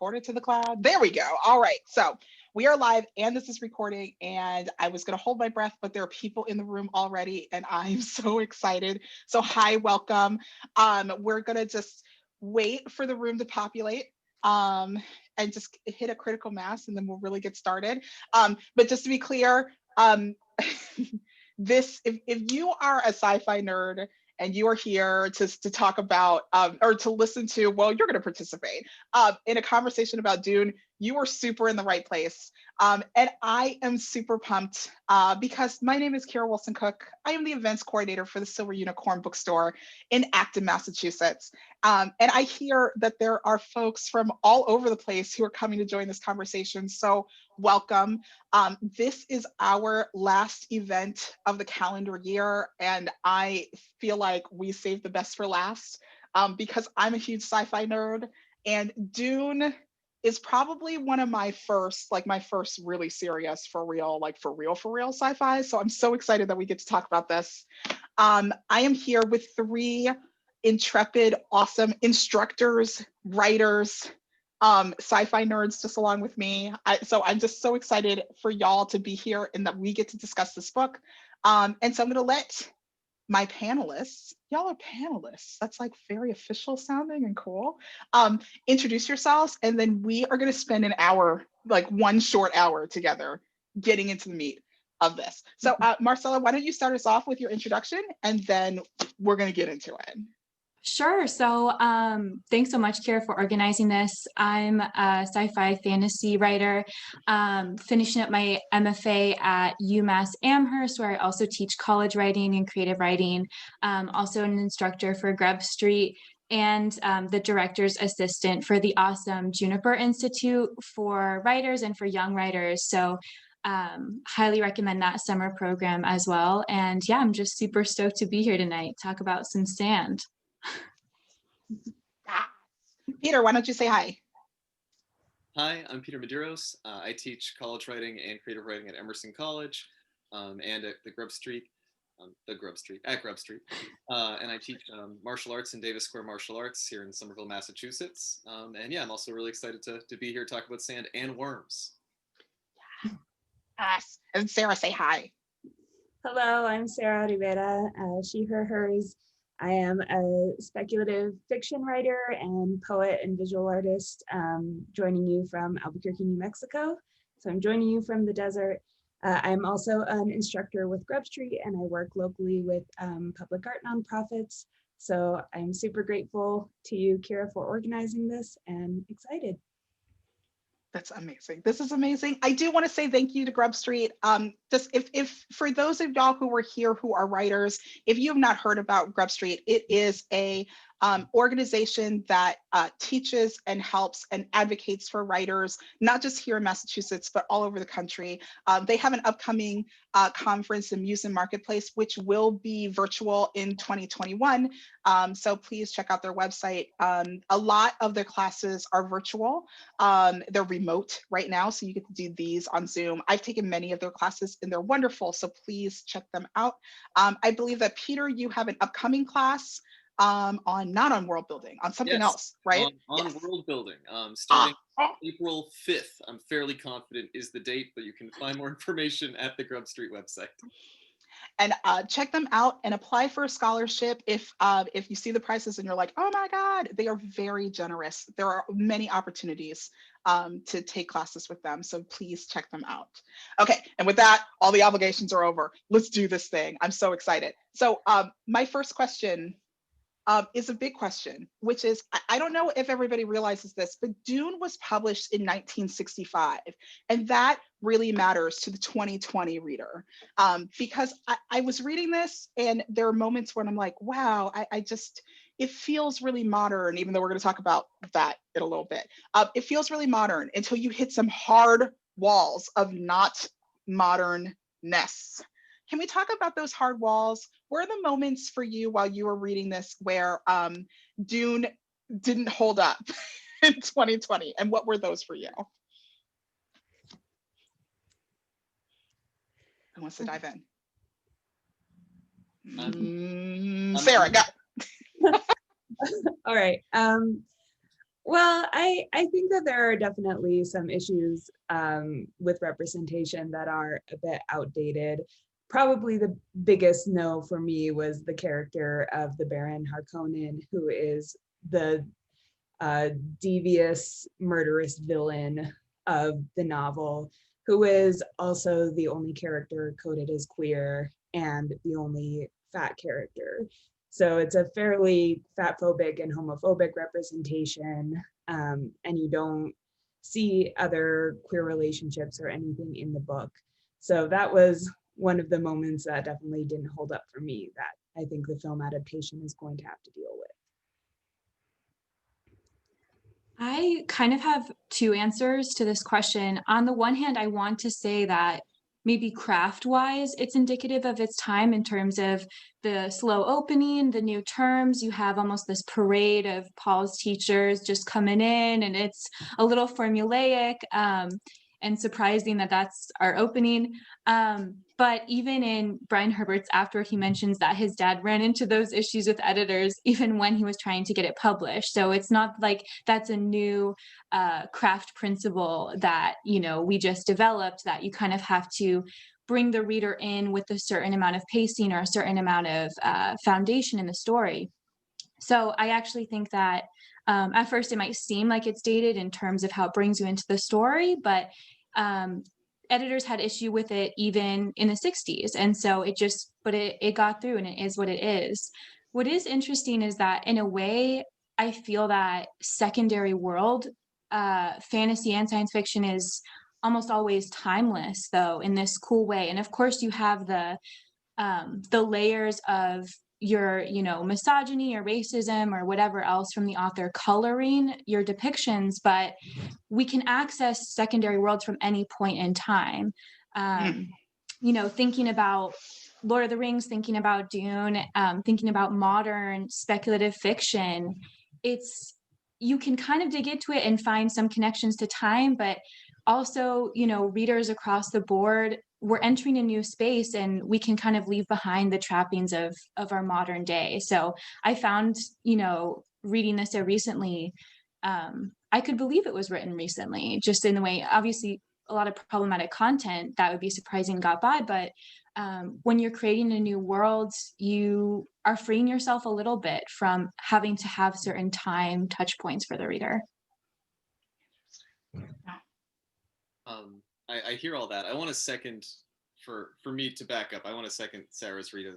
Record it to the cloud. There we go. All right. So we are live and this is recording. And I was going to hold my breath, but there are people in the room already and I'm so excited. So hi, welcome. We're going to just wait for the room to populate and just hit a critical mass and then we'll really get started. But just to be clear, if you are a sci-fi nerd and you are here to talk about or to listen to, well, you're going to participate in a conversation about Dune, you are super in the right place. And I am super pumped because my name is Kira Wilson Cook. I am the events coordinator for the Silver Unicorn Bookstore in Acton, Massachusetts. And I hear that there are folks from all over the place who are coming to join this conversation. So welcome. This is our last event of the calendar year, and I feel like we saved the best for last because I'm a huge sci-fi nerd, and Dune is probably one of my first really serious for real sci-fi. So I'm so excited that we get to talk about this. I am here with three intrepid, awesome instructors, writers, sci-fi nerds just along with me. So I'm just so excited for y'all to be here and that we get to discuss this book. And so I'm gonna let my panelists, y'all are panelists, that's like very official sounding and cool, introduce yourselves, and then we are gonna spend an hour, like one short hour together getting into the meat of this. So Marcella, why don't you start us off with your introduction and then we're gonna get into it. Sure. So thanks so much, Kira, for organizing this. I'm a sci-fi fantasy writer, finishing up my MFA at UMass Amherst, where I also teach college writing and creative writing. Also an instructor for Grub Street and the director's assistant for the awesome Juniper Institute for writers and for young writers. So highly recommend that summer program as well. And yeah, I'm just super stoked to be here tonight, talk about some sand. Peter, why don't you say hi? Hi, I'm Peter Medeiros. I teach college writing and creative writing at Emerson College and at the Grub Street, at Grub Street. And I teach martial arts in Davis Square Martial Arts here in Somerville, Massachusetts. And yeah, I'm also really excited to be here to talk about sand and worms. Yes. And Sarah, say hi. Hello, I'm Sarah Rivera, she, her, hers. I am a speculative fiction writer and poet and visual artist, joining you from Albuquerque, New Mexico. So I'm joining you from the desert. I'm also an instructor with Grub Street, and I work locally with public art nonprofits. So I'm super grateful to you, Kira, for organizing this and excited. That's amazing. This is amazing. I do want to say thank you to Grub Street. Just if for those of y'all who are here who are writers, if you have not heard about Grub Street, it is a organization that teaches and helps and advocates for writers, not just here in Massachusetts, but all over the country. They have an upcoming conference, the Muse and Marketplace, which will be virtual in 2021. So please check out their website. A lot of their classes are virtual. They're remote right now, so you get to do these on Zoom. I've taken many of their classes and they're wonderful, so please check them out. I believe that Peter, you have an upcoming class not on world building, on something else, right? On yes. World building, starting April 5th, I'm fairly confident is the date, but you can find more information at the Grub Street website. And check them out and apply for a scholarship if you see the prices and you're like, oh my God, they are very generous. There are many opportunities to take classes with them. So please check them out. Okay, and with that, all the obligations are over. Let's do this thing. I'm so excited. So my first question is a big question, which is, I don't know if everybody realizes this, but Dune was published in 1965, and that really matters to the 2020 reader, because I was reading this and there are moments when I'm like, wow, it feels really modern, even though we're going to talk about that in a little bit. It feels really modern until you hit some hard walls of not modernness. Can we talk about those hard walls? Were the moments for you while you were reading this where Dune didn't hold up in 2020? And what were those for you? Who wants to dive in? Sarah, go. All right. Well, I think that there are definitely some issues with representation that are a bit outdated. Probably the biggest no for me was the character of the Baron Harkonnen, who is the devious, murderous villain of the novel, who is also the only character coded as queer and the only fat character. So it's a fairly fatphobic and homophobic representation, and you don't see other queer relationships or anything in the book. So that was one of the moments that definitely didn't hold up for me, that I think the film adaptation is going to have to deal with. I kind of have two answers to this question. On the one hand, I want to say that maybe craft-wise, it's indicative of its time in terms of the slow opening, the new terms. You have almost this parade of Paul's teachers just coming in, and it's a little formulaic, and surprising that that's our opening. But even in Brian Herbert's, after he mentions that his dad ran into those issues with editors, even when he was trying to get it published. So it's not like that's a new craft principle that, you know, we just developed, that you kind of have to bring the reader in with a certain amount of pacing or a certain amount of foundation in the story. So I actually think that at first it might seem like it's dated in terms of how it brings you into the story, but editors had issue with it even in the 60s. And so it got through, and it is what it is. What is interesting is that in a way, I feel that secondary world fantasy and science fiction is almost always timeless, though, in this cool way. And of course you have the layers of your, you know, misogyny or racism or whatever else from the author coloring your depictions, but we can access secondary worlds from any point in time. You know, thinking about Lord of the Rings, thinking about Dune, thinking about modern speculative fiction, you can kind of dig into it and find some connections to time, but also, you know, readers across the board, we're entering a new space, and we can kind of leave behind the trappings of our modern day. So I found, you know, reading this so recently, I could believe it was written recently, just in the way, obviously a lot of problematic content that would be surprising got by, but when you're creating a new world, you are freeing yourself a little bit from having to have certain time touch points for the reader. I hear all that. I want to second, for me to back up, I want to second Sarah's read of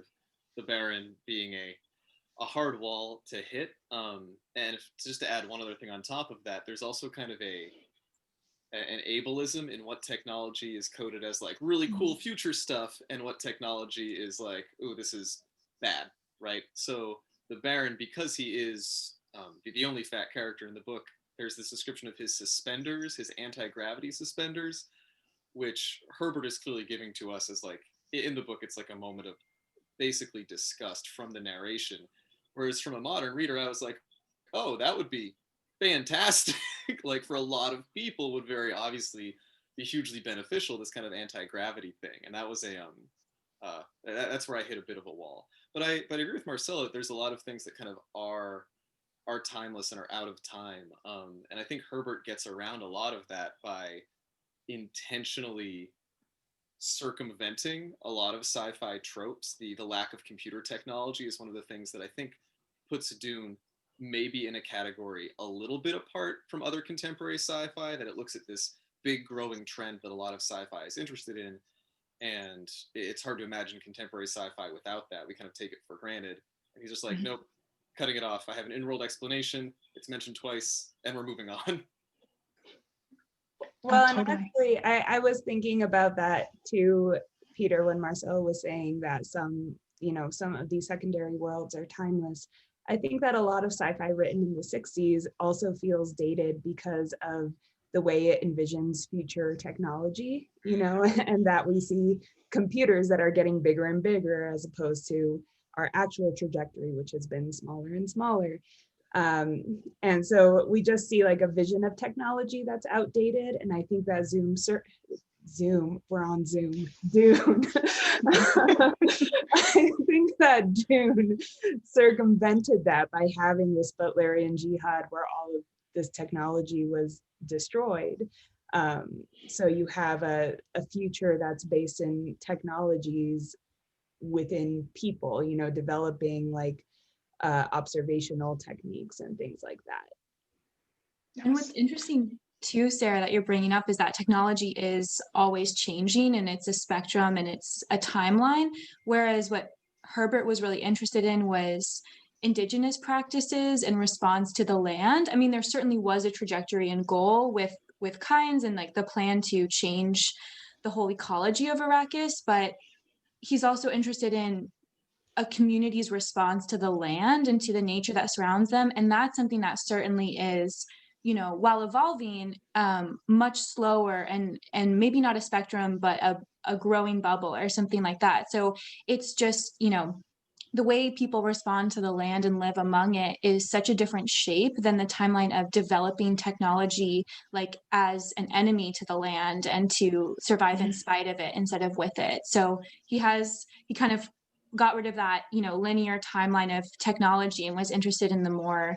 the Baron being a hard wall to hit. And just to add one other thing on top of that, there's also kind of an ableism in what technology is coded as like really cool future stuff, and what technology is like, oh, this is bad, right? So the Baron, because he is the only fat character in the book, there's this description of his suspenders, his anti-gravity suspenders, which Herbert is clearly giving to us as like, in the book, it's like a moment of basically disgust from the narration. Whereas from a modern reader, I was like, oh, that would be fantastic. Like for a lot of people would very obviously be hugely beneficial, this kind of anti-gravity thing. And that was that's where I hit a bit of a wall. But I agree with Marcella, there's a lot of things that kind of are timeless and are out of time. And I think Herbert gets around a lot of that by intentionally circumventing a lot of sci-fi tropes. The lack of computer technology is one of the things that I think puts Dune maybe in a category a little bit apart from other contemporary sci-fi, that it looks at this big growing trend that a lot of sci-fi is interested in, and it's hard to imagine contemporary sci-fi without that. We kind of take it for granted. And he's just like, nope, cutting it off. I have an in-world explanation, it's mentioned twice, and we're moving on. Well, and actually, I was thinking about that too, Peter, when Marcel was saying that some of these secondary worlds are timeless. I think that a lot of sci-fi written in the 60s also feels dated because of the way it envisions future technology, you know, and that we see computers that are getting bigger and bigger as opposed to our actual trajectory, which has been smaller and smaller. And so we just see like a vision of technology that's outdated. And I think that we're on Zoom, Dune. I think that Dune circumvented that by having this Butlerian jihad where all of this technology was destroyed. So you have a future that's based in technologies within people, you know, developing like observational techniques and things like that. And what's interesting too, Sarah, that you're bringing up is that technology is always changing and it's a spectrum and it's a timeline. Whereas what Herbert was really interested in was indigenous practices in response to the land. I mean, there certainly was a trajectory and goal with kinds and like the plan to change the whole ecology of Arrakis, but he's also interested in a community's response to the land and to the nature that surrounds them. And that's something that certainly is, you know, while evolving, much slower and maybe not a spectrum, but a growing bubble or something like that. So it's just, you know, the way people respond to the land and live among it is such a different shape than the timeline of developing technology like as an enemy to the land and to survive in spite of it instead of with it. So he kind of got rid of that, you know, linear timeline of technology and was interested in the more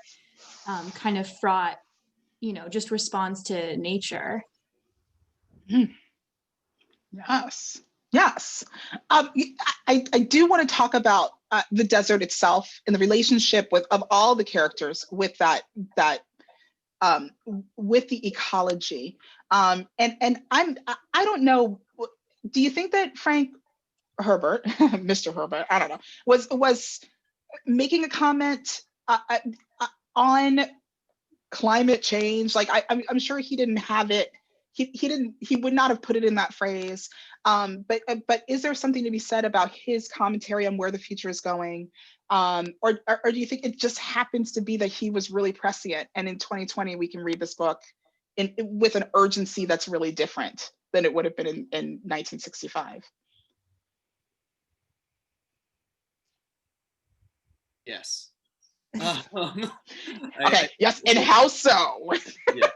kind of fraught, you know, just response to nature. Yes. Yes. I do want to talk about the desert itself and the relationship of all the characters with that with the ecology. And I don't know. Do you think that Frank Herbert, Mr. Herbert, I don't know, was making a comment on climate change? Like I'm sure he didn't have it. He would not have put it in that phrase. But is there something to be said about his commentary on where the future is going? Or do you think it just happens to be that he was really prescient, and in 2020 we can read this book with an urgency that's really different than it would have been in 1965? Yes. Okay. Yes. And how so? Yeah,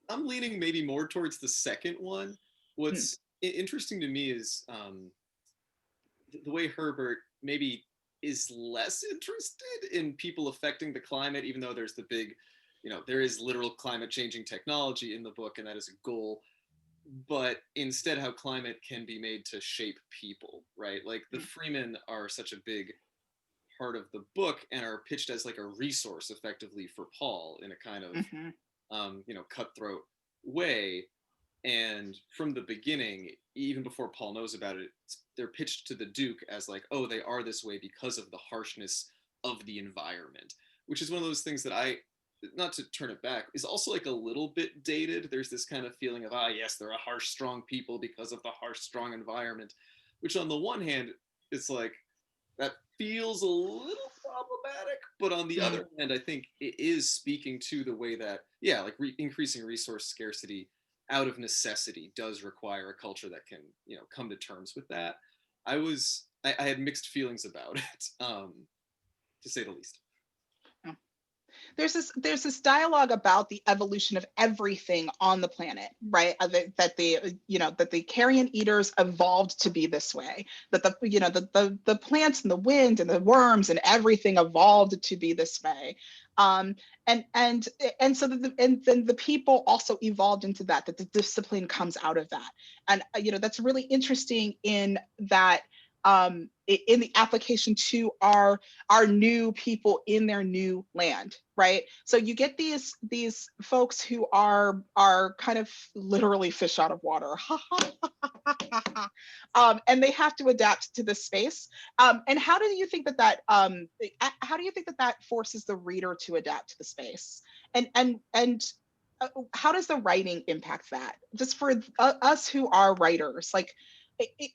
I'm leaning maybe more towards the second one. What's interesting to me is the way Herbert maybe is less interested in people affecting the climate, even though there's the big, you know, there is literal climate changing technology in the book, and that is a goal. But instead, how climate can be made to shape people, right? Like the Freemen are such a big part of the book and are pitched as like a resource effectively for Paul in a kind of you know, cutthroat way. And from the beginning, even before Paul knows about it, they're pitched to the Duke as like, oh, they are this way because of the harshness of the environment, which is one of those things that not to turn it back, is also like a little bit dated. There's this kind of feeling of, yes, they're a harsh, strong people because of the harsh, strong environment, which on the one hand, it's like, that feels a little problematic, but on the other hand, I think it is speaking to the way that, yeah, like increasing resource scarcity out of necessity does require a culture that can, you know, come to terms with that. I had mixed feelings about it, to say the least. There's this dialogue about the evolution of everything on the planet, right? That the carrion eaters evolved to be this way. That the plants and the wind and the worms and everything evolved to be this way. And then the people also evolved into that the discipline comes out of that. And that's really interesting in that. In the application to our new people in their new land, right? So you get these folks who are kind of literally fish out of water, and they have to adapt to this space. And how do you think that forces the reader to adapt to the space? And how does the writing impact that? Just for us who are writers, like,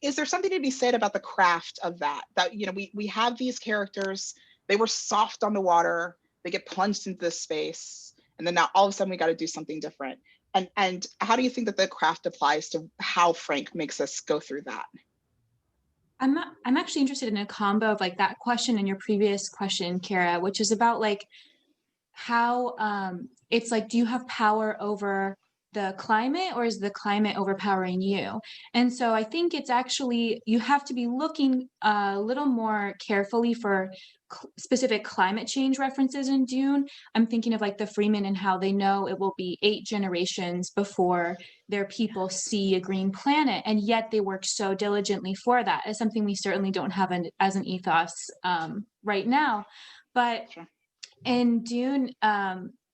is there something to be said about the craft of that we have these characters, they were soft on the water, they get plunged into this space, and then now all of a sudden we got to do something different, and how do you think that the craft applies to how Frank makes us go through that? I'm actually interested in a combo of like that question and your previous question, Kara, which is about like how it's like, do you have power over the climate, or is the climate overpowering you? And so I think it's actually, you have to be looking a little more carefully for specific climate change references in Dune. I'm thinking of like the Freemen and how they know it will be 8 generations before their people see a green planet, and yet they work so diligently for that. It's something we certainly don't have as an ethos right now. But Sure. in Dune,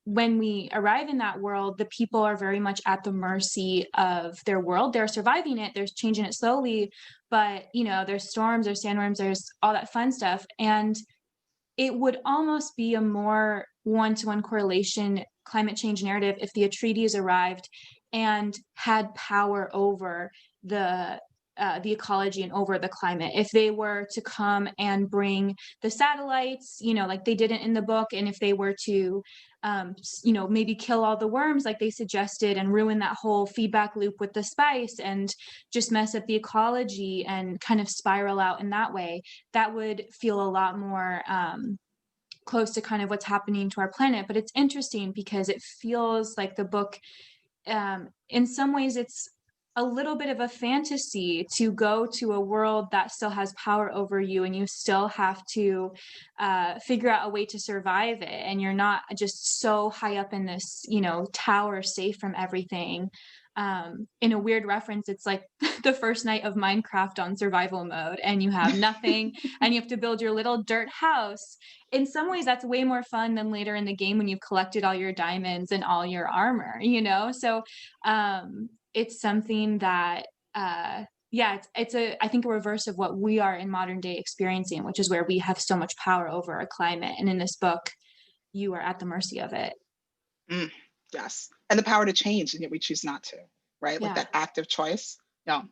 when we arrive in that world, the people are very much at the mercy of their world. They're surviving it, they're changing it slowly, but you know, there's storms, there's sandworms, there's all that fun stuff. And it would almost be a more one-to-one correlation climate change narrative if the Atreides arrived and had power over the ecology and over the climate. If they were to come and bring the satellites, you know, like they didn't in the book, and if they were to, you know, maybe kill all the worms like they suggested and ruin that whole feedback loop with the spice and just mess up the ecology and kind of spiral out in that way, that would feel a lot more close to kind of what's happening to our planet. But it's interesting because it feels like the book, in some ways, it's a little bit of a fantasy to go to a world that still has power over you, and you still have to figure out a way to survive it, and you're not just so high up in this, you know, tower safe from everything. In a weird reference, it's like the first night of Minecraft on survival mode, and you have nothing and you have to build your little dirt house. In some ways that's way more fun than later in the game when you've collected all your diamonds and all your armor, you know? So it's something that yeah, it's a, I think, a reverse of what we are in modern day experiencing, which is where we have so much power over our climate, and in this book you are at the mercy of it. Yes, and the power to change, and yet we choose not to, right? Like Yeah. that active choice. Yeah.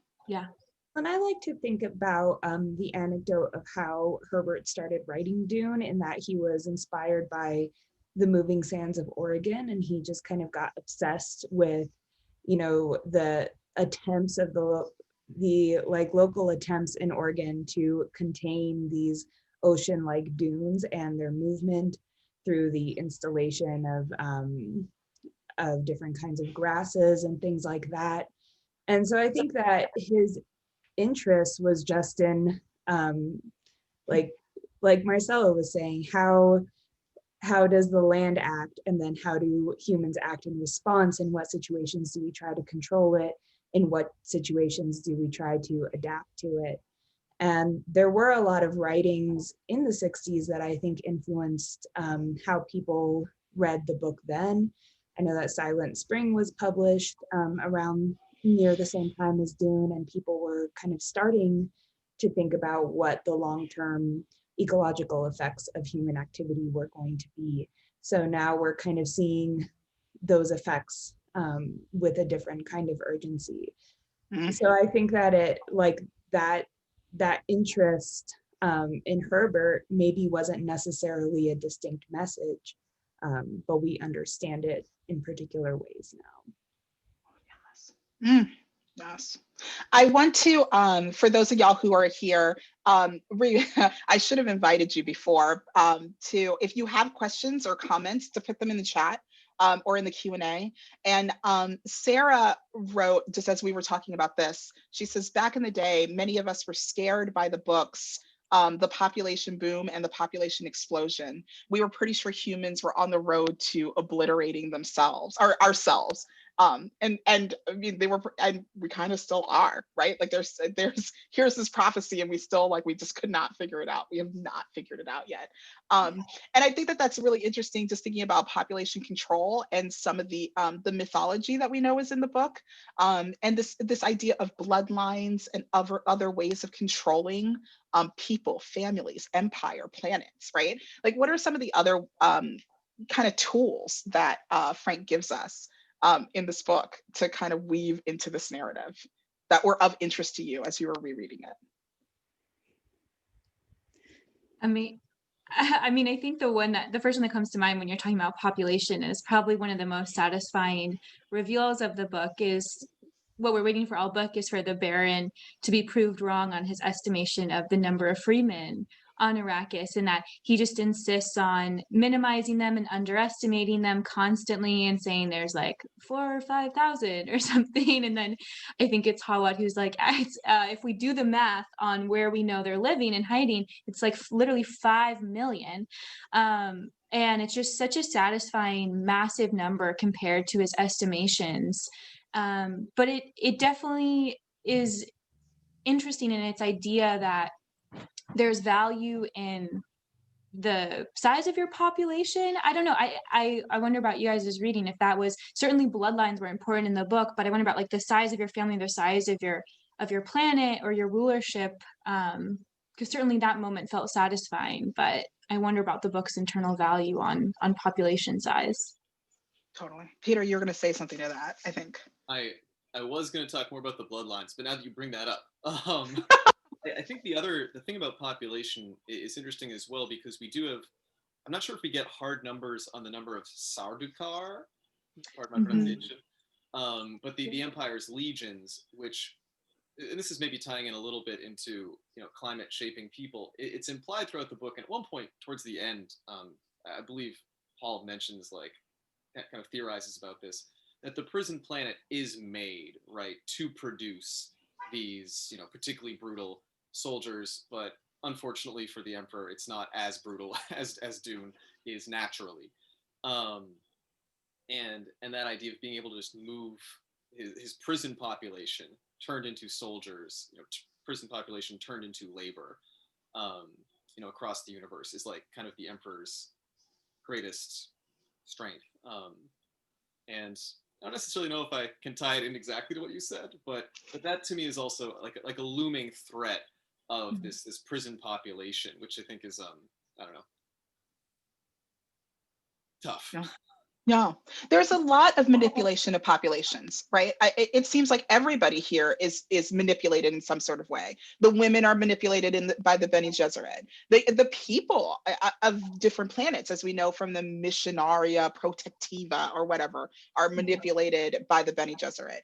And I like to think about the anecdote of how Herbert started writing Dune, in that he was inspired by the moving sands of Oregon, and he just kind of got obsessed with, you know, the attempts of the like local attempts in Oregon to contain these ocean-like dunes and their movement through the installation of different kinds of grasses and things like that. And so I think that his interest was just in like Marcella was saying, how does the land act, and then how do humans act in response, in what situations do we try to control it, in what situations do we try to adapt to it. And there were a lot of writings in the 60s that I think influenced how people read the book then. I know that Silent Spring was published around near the same time as Dune, and people were kind of starting to think about what the long-term ecological effects of human activity were going to be. So now we're kind of seeing those effects with a different kind of urgency. So I think that it, like that interest in Herbert maybe wasn't necessarily a distinct message, but we understand it in particular ways now. Yes. I want to, for those of y'all who are here, I should have invited you before to, if you have questions or comments, to put them in the chat or in the Q&A. And Sarah wrote, just as we were talking about this, she says, back in the day, many of us were scared by the books, the population boom and the population explosion. We were pretty sure humans were on the road to obliterating themselves, or ourselves. And I mean, they were, and we kind of still are, right? Like there's here's this prophecy, and we still, like, we just could not figure it out. We have not figured it out yet. And I think that that's really interesting, just thinking about population control and some of the mythology that we know is in the book, and this idea of bloodlines and other ways of controlling people, families, empire, planets, right? Like, what are some of the other kind of tools that Frank gives us in this book to kind of weave into this narrative that were of interest to you as you were rereading it? I mean, I think the first one that comes to mind when you're talking about population is probably one of the most satisfying reveals of the book. Is what we're waiting for all book is for the Baron to be proved wrong on his estimation of the number of freemen on Arrakis, and that he just insists on minimizing them and underestimating them constantly and saying there's like 4 or 5,000 or something. And then I think it's Hawat who's like, if we do the math on where we know they're living and hiding, it's like literally 5 million. And it's just such a satisfying, massive number compared to his estimations. But it definitely is interesting in its idea that there's value in the size of your population. I don't know. I wonder about you guys' reading, if that was, certainly bloodlines were important in the book, but I wonder about like the size of your family, the size of your planet or your rulership. Because certainly that moment felt satisfying, but I wonder about the book's internal value on population size. Totally. Peter, you're going to say something to that, I think. I was going to talk more about the bloodlines, but now that you bring that up, I think the thing about population is interesting as well, because we do have, I'm not sure if we get hard numbers on the number of Sardaukar, pardon my pronunciation, but the Empire's legions, which, and this is maybe tying in a little bit into climate shaping people. It's implied throughout the book, and at one point towards the end, I believe Paul mentions, like, kind of theorizes about this, that the prison planet is made, right, to produce these particularly brutal soldiers, but unfortunately for the Emperor, it's not as brutal as Dune is naturally. And that idea of being able to just move his prison population turned into soldiers, prison population turned into labor, across the universe, is like kind of the Emperor's greatest strength. And I don't necessarily know if I can tie it in exactly to what you said, but that to me is also like a looming threat of this prison population, which I think is I don't know, tough. Yeah. Yeah, there's a lot of manipulation of populations, right? It seems like everybody here is manipulated in some sort of way. The women are manipulated by the Bene Gesserit. The people of different planets, as we know from the Missionaria Protectiva or whatever, are manipulated by the Bene Gesserit.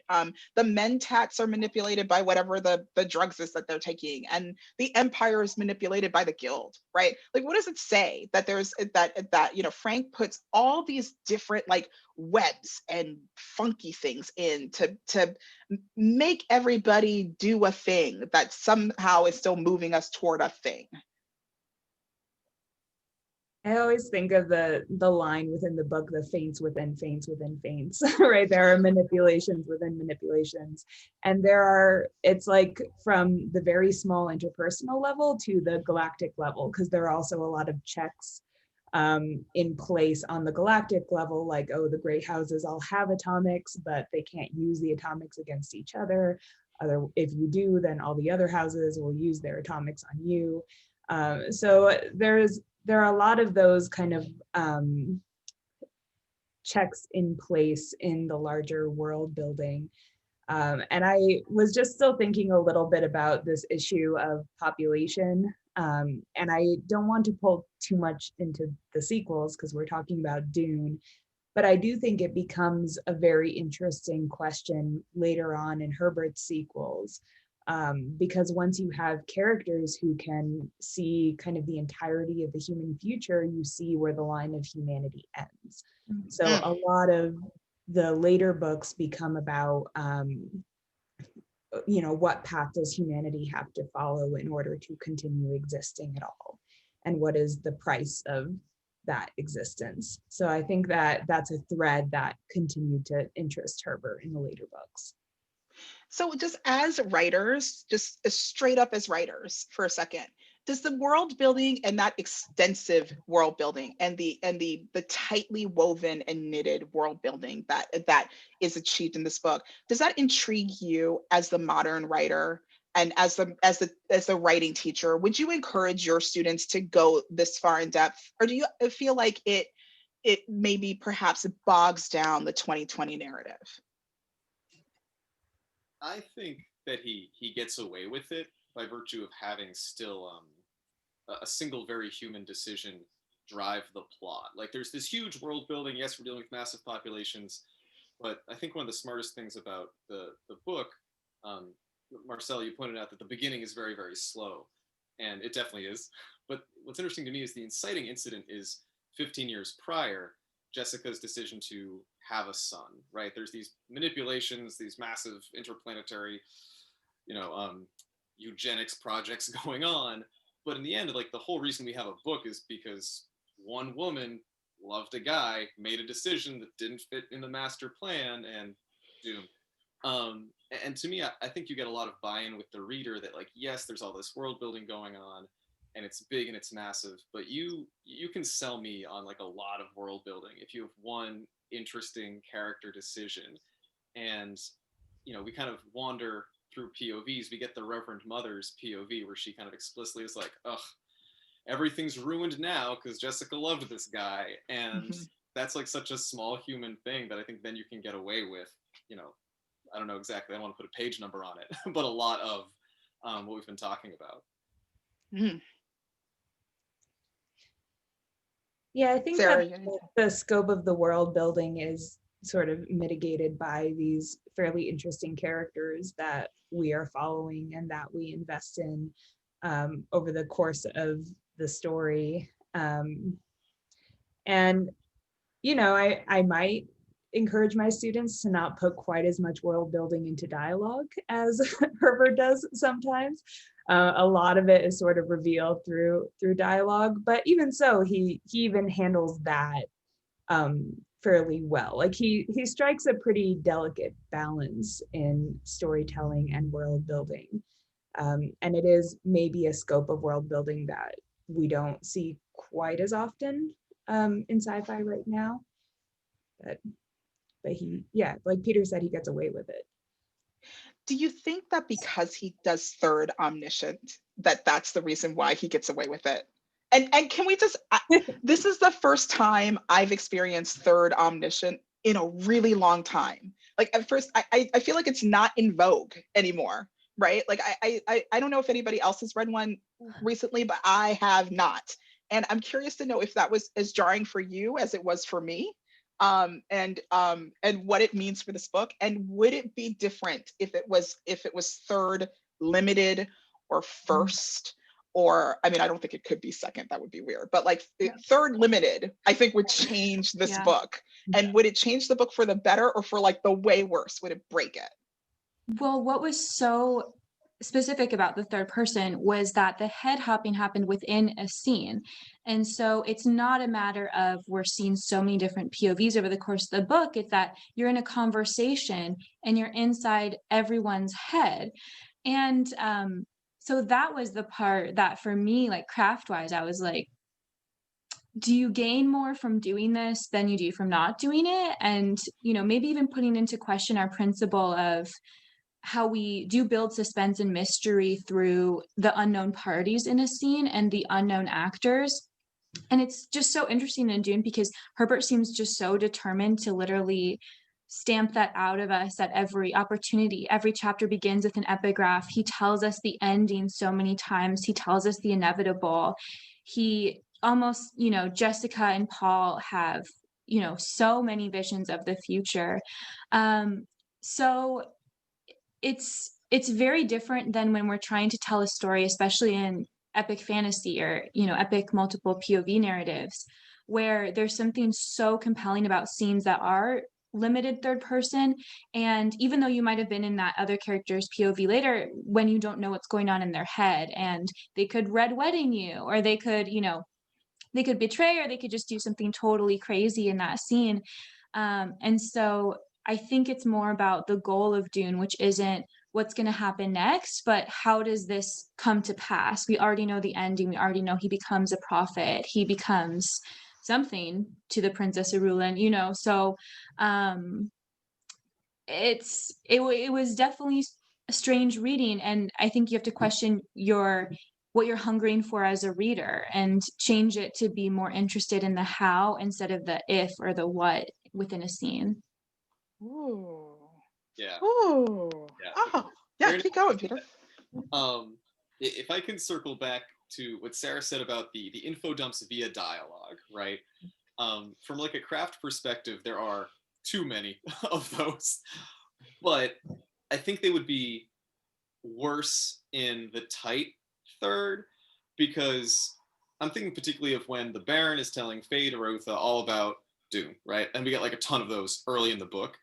The Mentats are manipulated by whatever the drugs is that they're taking, and the Empire is manipulated by the Guild, right? Like, what does it say that there's that Frank puts all these different like webs and funky things in to make everybody do a thing that somehow is still moving us toward a thing. I always think of the line within the book, the feints within feints within feints, right? There are manipulations within manipulations. And it's like from the very small interpersonal level to the galactic level, because there are also a lot of checks in place on the galactic level, like, oh, the great houses all have atomics, but they can't use the atomics against each other. If you do, then all the other houses will use their atomics on you. So there are a lot of those kind of checks in place in the larger world building. And I was just still thinking a little bit about this issue of population. And I don't want to pull too much into the sequels because we're talking about Dune, but I do think it becomes a very interesting question later on in Herbert's sequels. Because once you have characters who can see kind of the entirety of the human future, you see where the line of humanity ends. So a lot of the later books become about what path does humanity have to follow in order to continue existing at all, and what is the price of that existence. So I think that that's a thread that continued to interest Herbert in the later books. So just as writers, just as straight up as writers for a second, does the world building and that extensive world building and the tightly woven and knitted world building that is achieved in this book, does that intrigue you as the modern writer and as the writing teacher? Would you encourage your students to go this far in depth, or do you feel like it maybe perhaps bogs down the 2020 narrative? I think that he gets away with it by virtue of having still a single very human decision drive the plot. Like, there's this huge world building. Yes, we're dealing with massive populations, but I think one of the smartest things about the book, Marcel, you pointed out that the beginning is very, very slow. and it definitely is. But what's interesting to me is the inciting incident is 15 years prior, Jessica's decision to have a son, right? There's these manipulations, these massive interplanetary, you know, eugenics projects going on. But in the end, like the whole reason we have a book is because one woman loved a guy, made a decision that didn't fit in the master plan, and Dune. And to me, I think you get a lot of buy-in with the reader that like, yes, there's all this world building going on, and it's big and it's massive, but you can sell me on like a lot of world building if you have one interesting character decision. And we kind of wander through POVs. We get the Reverend Mother's POV where she kind of explicitly is like, ugh, everything's ruined now because Jessica loved this guy. And Mhm. that's like such a small human thing that I think then you can get away with, I don't know exactly, I don't want to put a page number on it, but a lot of what we've been talking about. Mhm. Yeah, I think Sarah, that you need to- the scope of the world building is sort of mitigated by these fairly interesting characters that we are following and that we invest in over the course of the story. And, I might encourage my students to not put quite as much world building into dialogue as Herbert does sometimes. A lot of it is sort of revealed through dialogue, but even so, he even handles that fairly well. Like he strikes a pretty delicate balance in storytelling and world building, and it is maybe a scope of world building that we don't see quite as often in sci-fi right now. But he, yeah, like Peter said, he gets away with it. Do you think that because he does third omniscient, that that's the reason why he gets away with it? And can we just, this is the first time I've experienced third omniscient in a really long time. Like at first, I feel like it's not in vogue anymore, right? Like I don't know if anybody else has read one recently, but I have not. And I'm curious to know if that was as jarring for you as it was for me, and what it means for this book, and would it be different if it was third limited or first, or I mean I don't think it could be second, that would be weird, but like third limited I think would change this Yeah. book. And would it change the book for the better or for like the way worse? Would it break it? Well, what was so specific about the third person was that the head hopping happened within a scene. And so it's not a matter of we're seeing so many different POVs over the course of the book. It's that you're in a conversation and you're inside everyone's head. And so that was the part that for me, like craft wise, I was like, do you gain more from doing this than you do from not doing it? And, maybe even putting into question our principle of how we do build suspense and mystery through the unknown parties in a scene and the unknown actors. And it's just so interesting in Dune because Herbert seems just so determined to literally stamp that out of us at every opportunity. Every chapter begins with an epigraph. He tells us the ending so many times. He tells us the inevitable. He almost, Jessica and Paul have, so many visions of the future. So it's very different than when we're trying to tell a story, especially in epic fantasy or epic multiple POV narratives, where there's something so compelling about scenes that are limited third person. And even though you might have been in that other character's POV later, when you don't know what's going on in their head, and they could red wedding you, or they could they could betray, or they could just do something totally crazy in that scene. And so I think it's more about the goal of Dune, which isn't what's going to happen next, but how does this come to pass? We already know the ending. We already know he becomes a prophet. He becomes something to the Princess Irulan, so it was definitely a strange reading. And I think you have to question what you're hungering for as a reader and change it to be more interested in the how instead of the if or the what within a scene. Ooh. Yeah. Ooh. Yeah. Oh, yeah, Very keep going, Peter. If I can circle back to what Sarah said about the info dumps via dialogue, right? From like a craft perspective, there are too many of those, but I think they would be worse in the tight third. because I'm thinking particularly of when the Baron is telling Faye to Rotha all about Dune, right? And we get like a ton of those early in the book.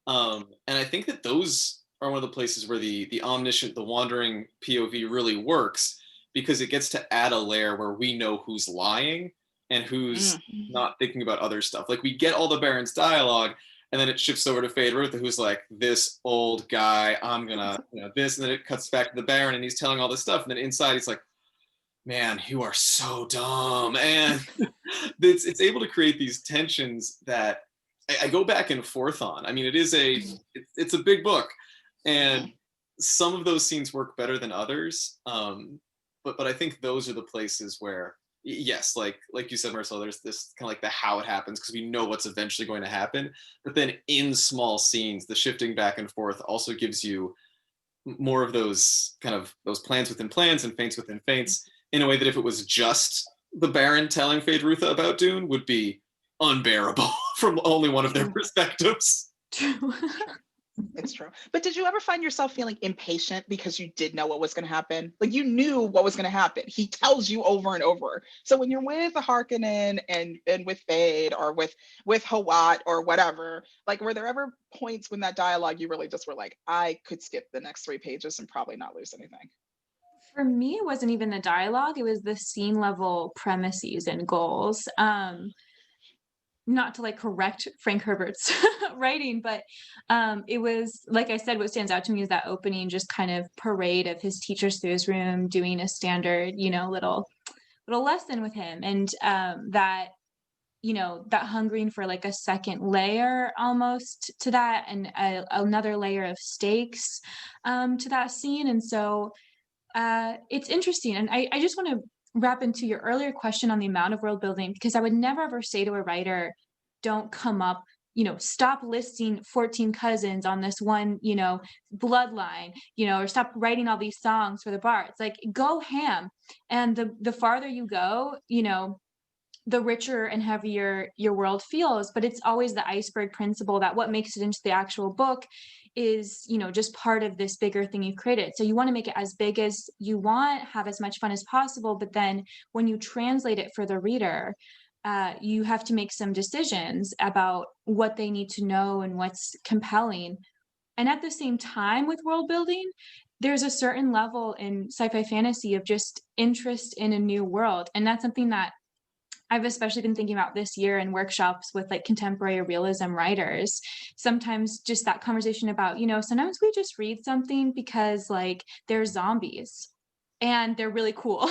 And I think that those are one of the places where the omniscient, the wandering POV really works, because it gets to add a layer where we know who's lying and who's not thinking about other stuff. Like we get all the Baron's dialogue, and then it shifts over to Faye Rotha, who's like, this old guy, I'm gonna, this, and then it cuts back to the Baron, and he's telling all this stuff, and then inside he's like, man, you are so dumb. And it's able to create these tensions that I go back and forth on. I mean, it's a big book, and some of those scenes work better than others. But I think those are the places where, yes, like you said, Marcel, there's this kind of like the how it happens, because we know what's eventually going to happen. But then in small scenes, the shifting back and forth also gives you more of those kind of those plans within plans and feints within feints, in a way that if it was just the Baron telling Faye Rutha about Dune would be unbearable from only one of their perspectives. True. It's true. But did you ever find yourself feeling impatient because you did know what was going to happen? Like you knew what was going to happen. He tells you over and over. So when you're with Harkonnen and with Fade or with Hawat or whatever, like were there ever points when that dialogue you really just were like, I could skip the next 3 pages and probably not lose anything? For me, it wasn't even the dialogue, it was the scene level premises and goals. Not to like correct Frank Herbert's writing, but it was, like I said, what stands out to me is that opening just kind of parade of his teachers through his room doing a standard, little lesson with him, and that that hungering for like a second layer almost to that, and another layer of stakes to that scene. And so it's interesting, and I just want to wrap into your earlier question on the amount of world building, because I would never ever say to a writer, don't come up, stop listing 14 cousins on this one, bloodline, or stop writing all these songs for the bards. Like, go ham. And the farther you go, the richer and heavier your world feels. But it's always the iceberg principle that what makes it into the actual book is, just part of this bigger thing you've created. So you want to make it as big as you want, have as much fun as possible. But then when you translate it for the reader, you have to make some decisions about what they need to know and what's compelling. And at the same time with world building, there's a certain level in sci-fi fantasy of just interest in a new world. And that's something that I've especially been thinking about this year in workshops with like contemporary realism writers. Sometimes just that conversation about, sometimes we just read something because like they're zombies and they're really cool,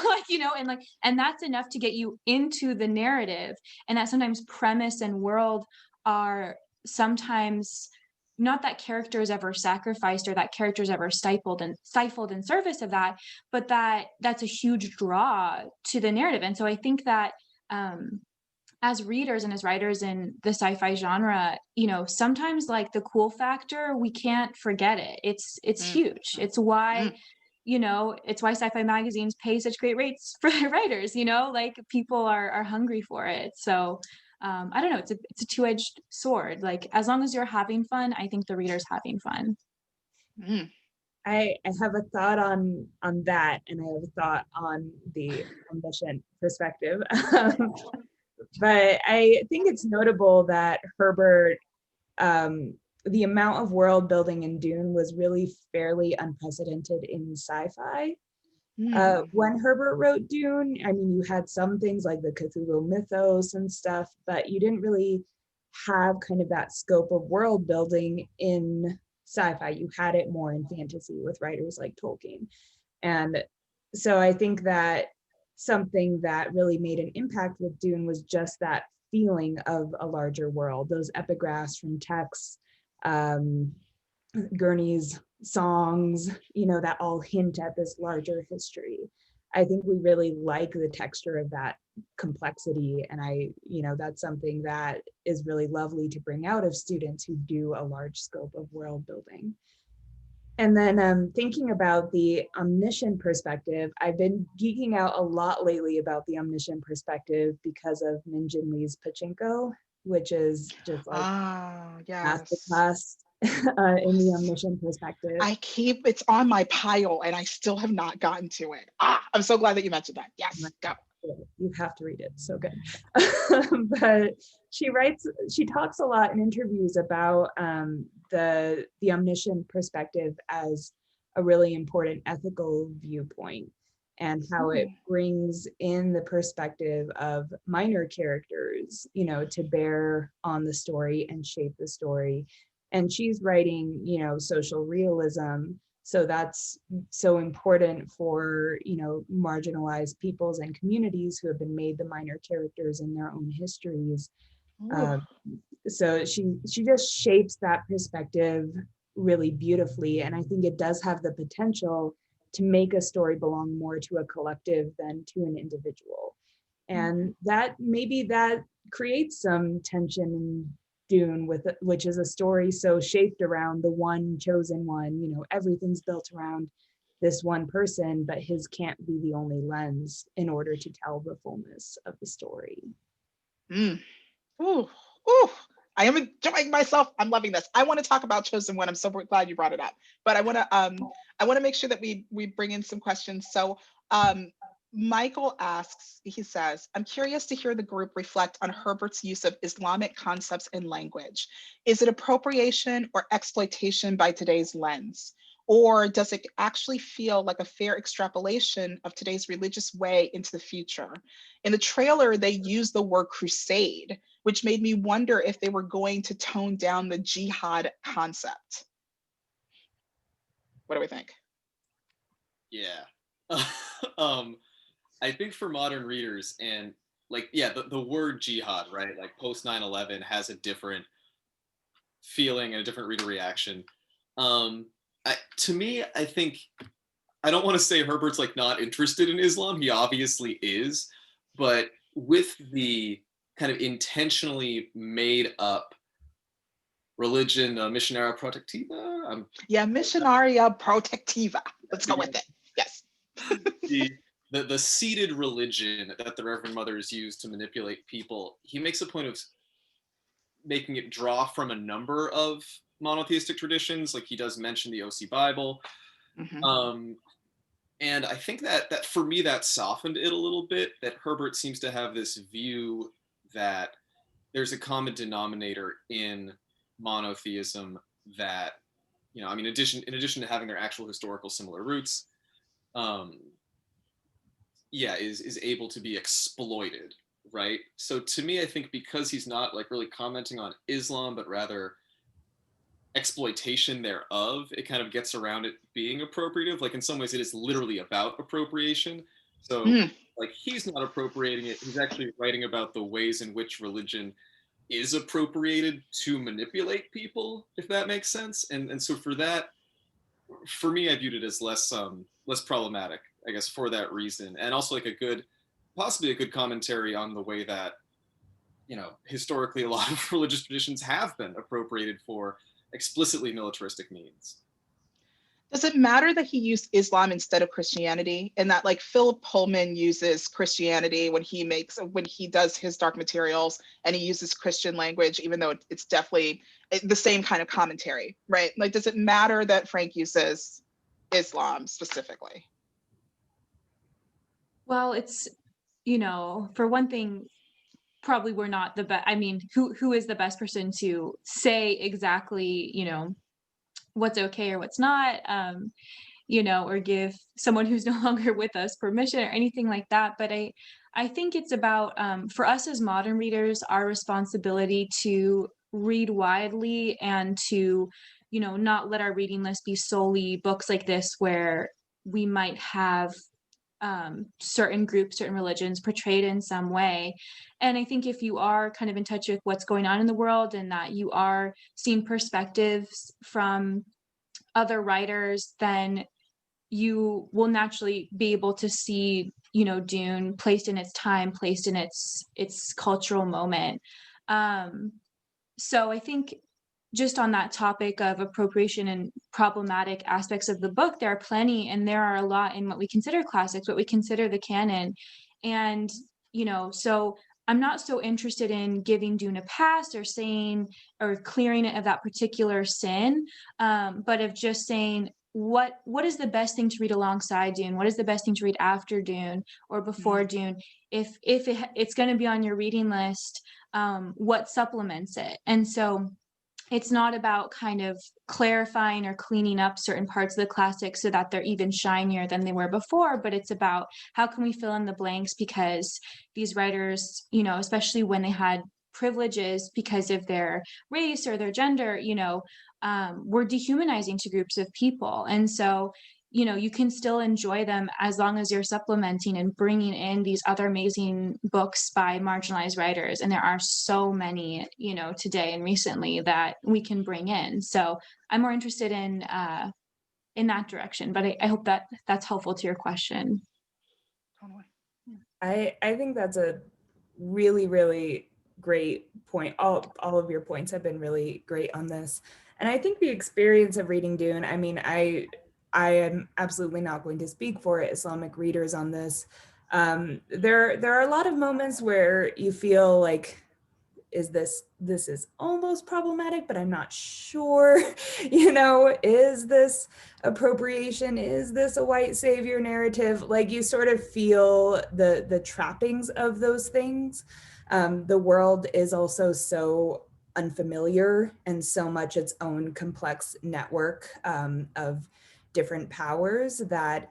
and that's enough to get you into the narrative. And that sometimes premise and world are sometimes not that character is ever sacrificed or that character is ever stifled in service of that, but that's a huge draw to the narrative. And so I think that as readers and as writers in the sci-fi genre, sometimes like the cool factor, we can't forget it. It's huge. It's why it's why sci-fi magazines pay such great rates for their writers. Like people are hungry for it. So I don't know, it's a two-edged sword. Like as long as you're having fun, I think the reader's having fun. I have a thought on that, and I have a thought on the omniscient perspective. But I think it's notable that Herbert, the amount of world building in Dune was really fairly unprecedented in sci-fi. When Herbert wrote Dune, I mean, you had some things like the Cthulhu mythos and stuff, but you didn't really have kind of that scope of world building in sci-fi. You had it more in fantasy with writers like Tolkien. And so I think that something that really made an impact with Dune was just that feeling of a larger world, those epigraphs from texts, Gurney's songs, that all hint at this larger history. I think we really like the texture of that complexity. And that's something that is really lovely to bring out of students who do a large scope of world building. And then thinking about the omniscient perspective, I've been geeking out a lot lately about the omniscient perspective because of Min Jin Lee's Pachinko, which is just like Yes. masterclass in the omniscient perspective. It's on my pile and I still have not gotten to it. I'm so glad that you mentioned that. Yes, go. You have to read it, so good. But she talks a lot in interviews about the omniscient perspective as a really important ethical viewpoint, and how it brings in the perspective of minor characters, to bear on the story and shape the story. And she's writing, social realism. So that's so important for, marginalized peoples and communities who have been made the minor characters in their own histories. So she just shapes that perspective really beautifully. And I think it does have the potential to make a story belong more to a collective than to an individual. And that creates some tension in Dune, which is a story so shaped around the one chosen one. Everything's built around this one person, but his can't be the only lens in order to tell the fullness of the story. Ooh, I am enjoying myself. I'm loving this. I want to talk about Chosen One. I'm so glad you brought it up. But I want to make sure that we bring in some questions. So Michael asks, he says, I'm curious to hear the group reflect on Herbert's use of Islamic concepts in language. Is it appropriation or exploitation by today's lens? Or does it actually feel like a fair extrapolation of today's religious way into the future? In the trailer, they use the word crusade, which made me wonder if they were going to tone down the jihad concept. What do we think? Yeah. I think for modern readers, and the word jihad, right? Like post 9/11 has a different feeling and a different reader reaction. To me, I think, I don't want to say Herbert's like not interested in Islam. He obviously is, but with the kind of intentionally made up religion, Missionaria Protectiva. Missionaria Protectiva. Let's go with it. Yes. the seeded religion that the Reverend Mothers use to manipulate people, he makes a point of making it draw from a number of monotheistic traditions. Like he does mention the OC Bible. And I think that for me, that softened it a little bit, that Herbert seems to have this view that there's a common denominator in monotheism that, in addition to having their actual historical similar roots, is able to be exploited, right? So to me, I think because he's not like really commenting on Islam, but rather exploitation thereof, it kind of gets around it being appropriative. Like in some ways it is literally about appropriation. So like he's not appropriating it, he's actually writing about the ways in which religion is appropriated to manipulate people, if that makes sense. And so for that, for me, I viewed it as less problematic, I guess, for that reason. And also like possibly a good commentary on the way that, historically a lot of religious traditions have been appropriated for explicitly militaristic means. Does it matter that he used Islam instead of Christianity, and that like Philip Pullman uses Christianity when he does his Dark Materials, and he uses Christian language, even though it's definitely the same kind of commentary, right? Like, does it matter that Frank uses Islam specifically? Well, it's, for one thing, probably we're not the best. I mean, who is the best person to say exactly, what's okay or what's not, or give someone who's no longer with us permission or anything like that. But I think it's about, for us as modern readers, our responsibility to read widely and to, not let our reading list be solely books like this where we might have certain groups, certain religions portrayed in some way. And I think if you are kind of in touch with what's going on in the world, and that you are seeing perspectives from other writers, then you will naturally be able to see, Dune placed in its time, placed in its cultural moment. So I think just on that topic of appropriation and problematic aspects of the book, there are plenty, and there are a lot in what we consider classics, what we consider the canon. And, so I'm not so interested in giving Dune a pass or saying or clearing it of that particular sin, but of just saying what is the best thing to read alongside Dune? What is the best thing to read after Dune or before Dune? If it's going to be on your reading list, what supplements it? And so it's not about kind of clarifying or cleaning up certain parts of the classic so that they're even shinier than they were before, but it's about how can we fill in the blanks, because these writers, you know, especially when they had privileges because of their race or their gender, you know, were dehumanizing to groups of people. And so, you know, you can still enjoy them as long as you're supplementing and bringing in these other amazing books by marginalized writers. And there are so many, you know, today and recently that we can bring in. So I'm more interested in that direction, but I hope that that's helpful to your question. Totally. I think that's a really, really great point. All of your points have been really great on this. And I think the experience of reading Dune, I mean, I am absolutely not going to speak for Islamic readers on this. There are a lot of moments where you feel like, this is almost problematic, but I'm not sure, you know, is this appropriation? Is this a white savior narrative? Like, you sort of feel the trappings of those things. The world is also so unfamiliar and so much its own complex network of different powers that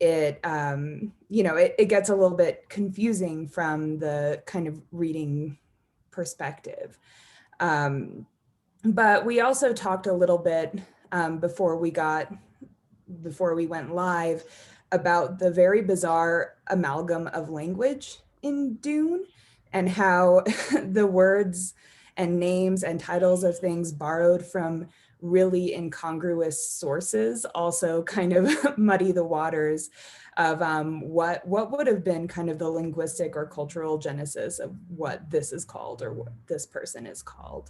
it you know, it gets a little bit confusing from the kind of reading perspective. But we also talked a little bit before we went live about the very bizarre amalgam of language in Dune, and how the words and names and titles of things borrowed from really incongruous sources also kind of muddy the waters of what would have been kind of the linguistic or cultural genesis of what this is called or what this person is called.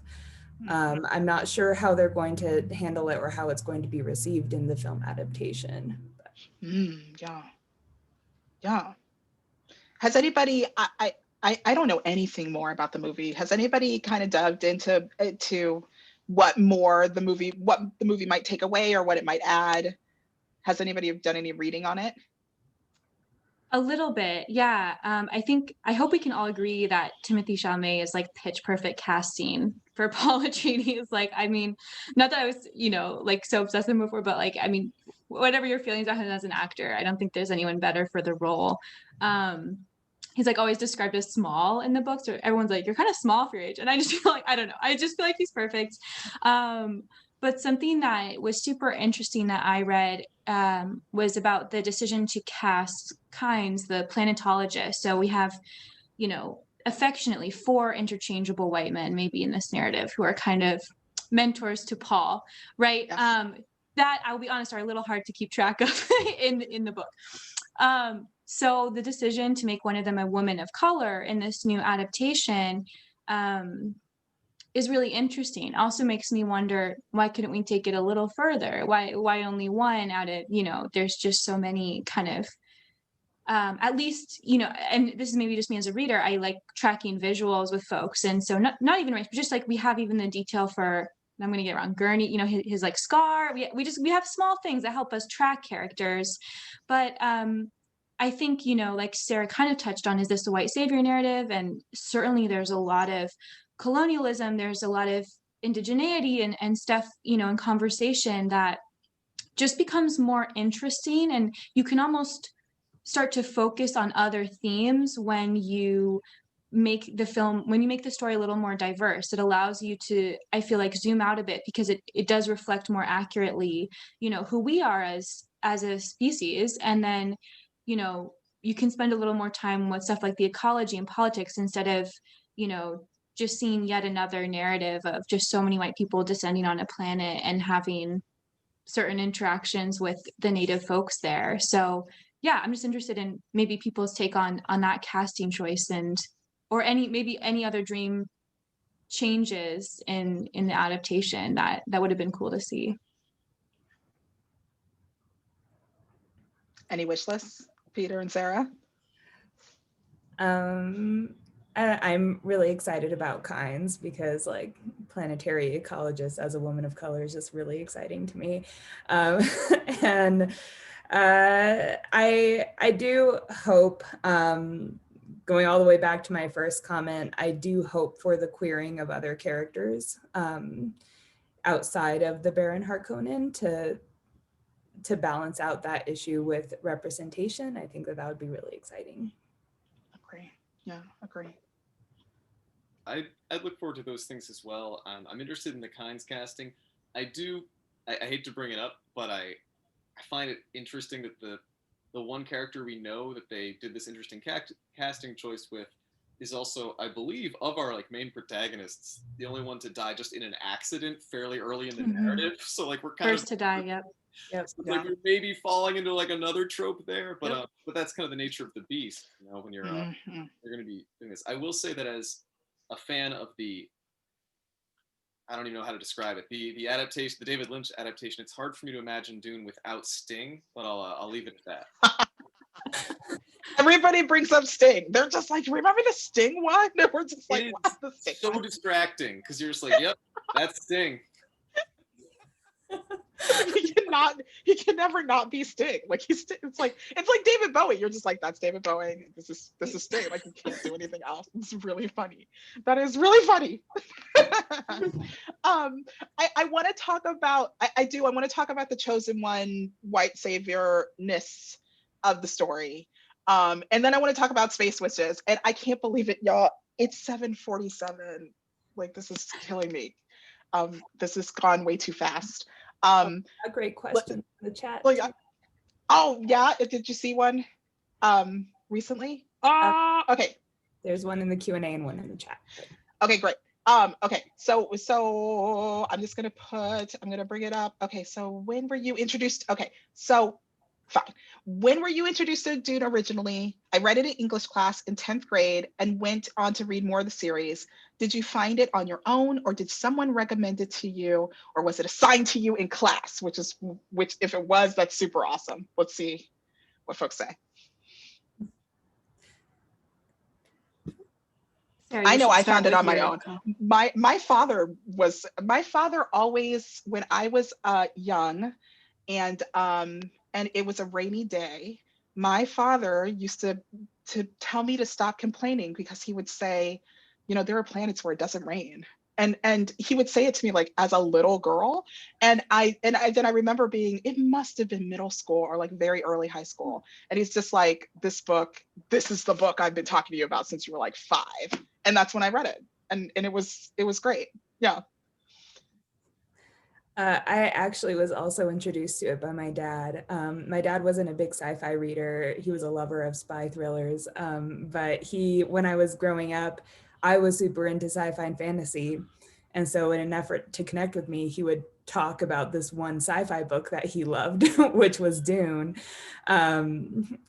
I'm not sure how they're going to handle it or how it's going to be received in the film adaptation. Yeah. Yeah. Has anybody, I don't know anything more about the movie. Has anybody kind of dug into what the movie might take away or what it might add? Has anybody done any reading on it? A little bit, yeah. I hope we can all agree that Timothée Chalamet is like pitch perfect casting for Paul Atreides. Like, I mean, not that I was, you know, like so obsessed with him before, but like, I mean, whatever your feelings about him as an actor, I don't think there's anyone better for the role. He's like always described as small in the books, or everyone's like, you're kind of small for your age. And I just feel like, I don't know, I just feel like he's perfect. But something that was super interesting that I read was about the decision to cast Kynes, the planetologist. So we have, you know, affectionately 4 interchangeable white men, maybe in this narrative, who are kind of mentors to Paul, right? Yes. That, I'll be honest, are a little hard to keep track of in the book. So the decision to make one of them a woman of color in this new adaptation is really interesting. Also makes me wonder, why couldn't we take it a little further? Why only one out of, you know, there's just so many kind of, at least, you know, and this is maybe just me as a reader, I like tracking visuals with folks. And so not even race, but just like we have even the detail for, I'm going to get it wrong, Gurney, you know, his like scar. We have small things that help us track characters. But I think, you know, like Sarah kind of touched on, is this a white savior narrative? And certainly there's a lot of colonialism, there's a lot of indigeneity and stuff, you know, in conversation that just becomes more interesting. And you can almost start to focus on other themes when you make the story a little more diverse. It allows you to, I feel like, zoom out a bit, because it does reflect more accurately, you know, who we are as a species. And then, you know, you can spend a little more time with stuff like the ecology and politics, instead of, you know, just seeing yet another narrative of just so many white people descending on a planet and having certain interactions with the native folks there. So yeah, I'm just interested in maybe people's take on that casting choice, and or any other dream changes in the adaptation that would have been cool to see. Any wish lists, Peter and Sarah? I'm really excited about Kinds because like planetary ecologist as a woman of color is just really exciting to me. Um, and I do hope, going all the way back to my first comment, I do hope for the queering of other characters outside of the Baron Harkonnen to balance out that issue with representation. I think that would be really exciting. Agree. Yeah, agree. I'd look forward to those things as well. I'm interested in the Kinds casting. I hate to bring it up, but I find it interesting that the one character we know that they did this interesting casting choice with is also, I believe, of our like main protagonists, the only one to die just in an accident fairly early in the narrative. So like we're kind First to die, yep. Yep. it's like we're maybe falling into like another trope there, but Yep. but that's kind of the nature of the beast, you know, when you're Mhm. you're going to be doing this. I will say that as a fan of the, I don't even know how to describe it, the adaptation, the David Lynch adaptation, it's hard for me to imagine Dune without Sting, but I'll leave it at that. Everybody brings up Sting. They're just like, remember the Sting one? And we're just like, what's the Sting so one? distracting because you're just like, yep, that's Sting. He can never not be Sting. Like it's like David Bowie. You're just like, that's David Bowie. This is Sting. Like you can't do anything else. It's really funny. That is really funny. I want to talk about I want to talk about the chosen one white savior-ness of the story. And then I want to talk about space witches. And I can't believe it, y'all. It's 7:47. Like this is killing me. This has gone way too fast. A great question in the chat. Well, yeah. Oh yeah, did you see one recently? Okay. There's one in the Q&A and one in the chat. Okay, great. Okay, so I'm gonna bring it up. Okay, so when were you introduced? Okay, so fine. When were you introduced to Dune originally? I read it in English class in 10th grade and went on to read more of the series. Did you find it on your own, or did someone recommend it to you, or was it assigned to you in class? Which if it was, that's super awesome. Let's see what folks say. Sarah, I you know should I start found it with on my your- own. My father always, when I was young, and it was a rainy day, my father used to tell me to stop complaining because he would say, you know, there are planets where it doesn't rain. And he would say it to me like as a little girl. And then I remember it must have been middle school or like very early high school. And he's just like, this is the book I've been talking to you about since you were like 5. And that's when I read it. And it was great. Yeah. I actually was also introduced to it by my dad. My dad wasn't a big sci-fi reader. He was a lover of spy thrillers. But when I was growing up, I was super into sci-fi and fantasy. And so in an effort to connect with me, he would talk about this one sci-fi book that he loved, which was Dune. And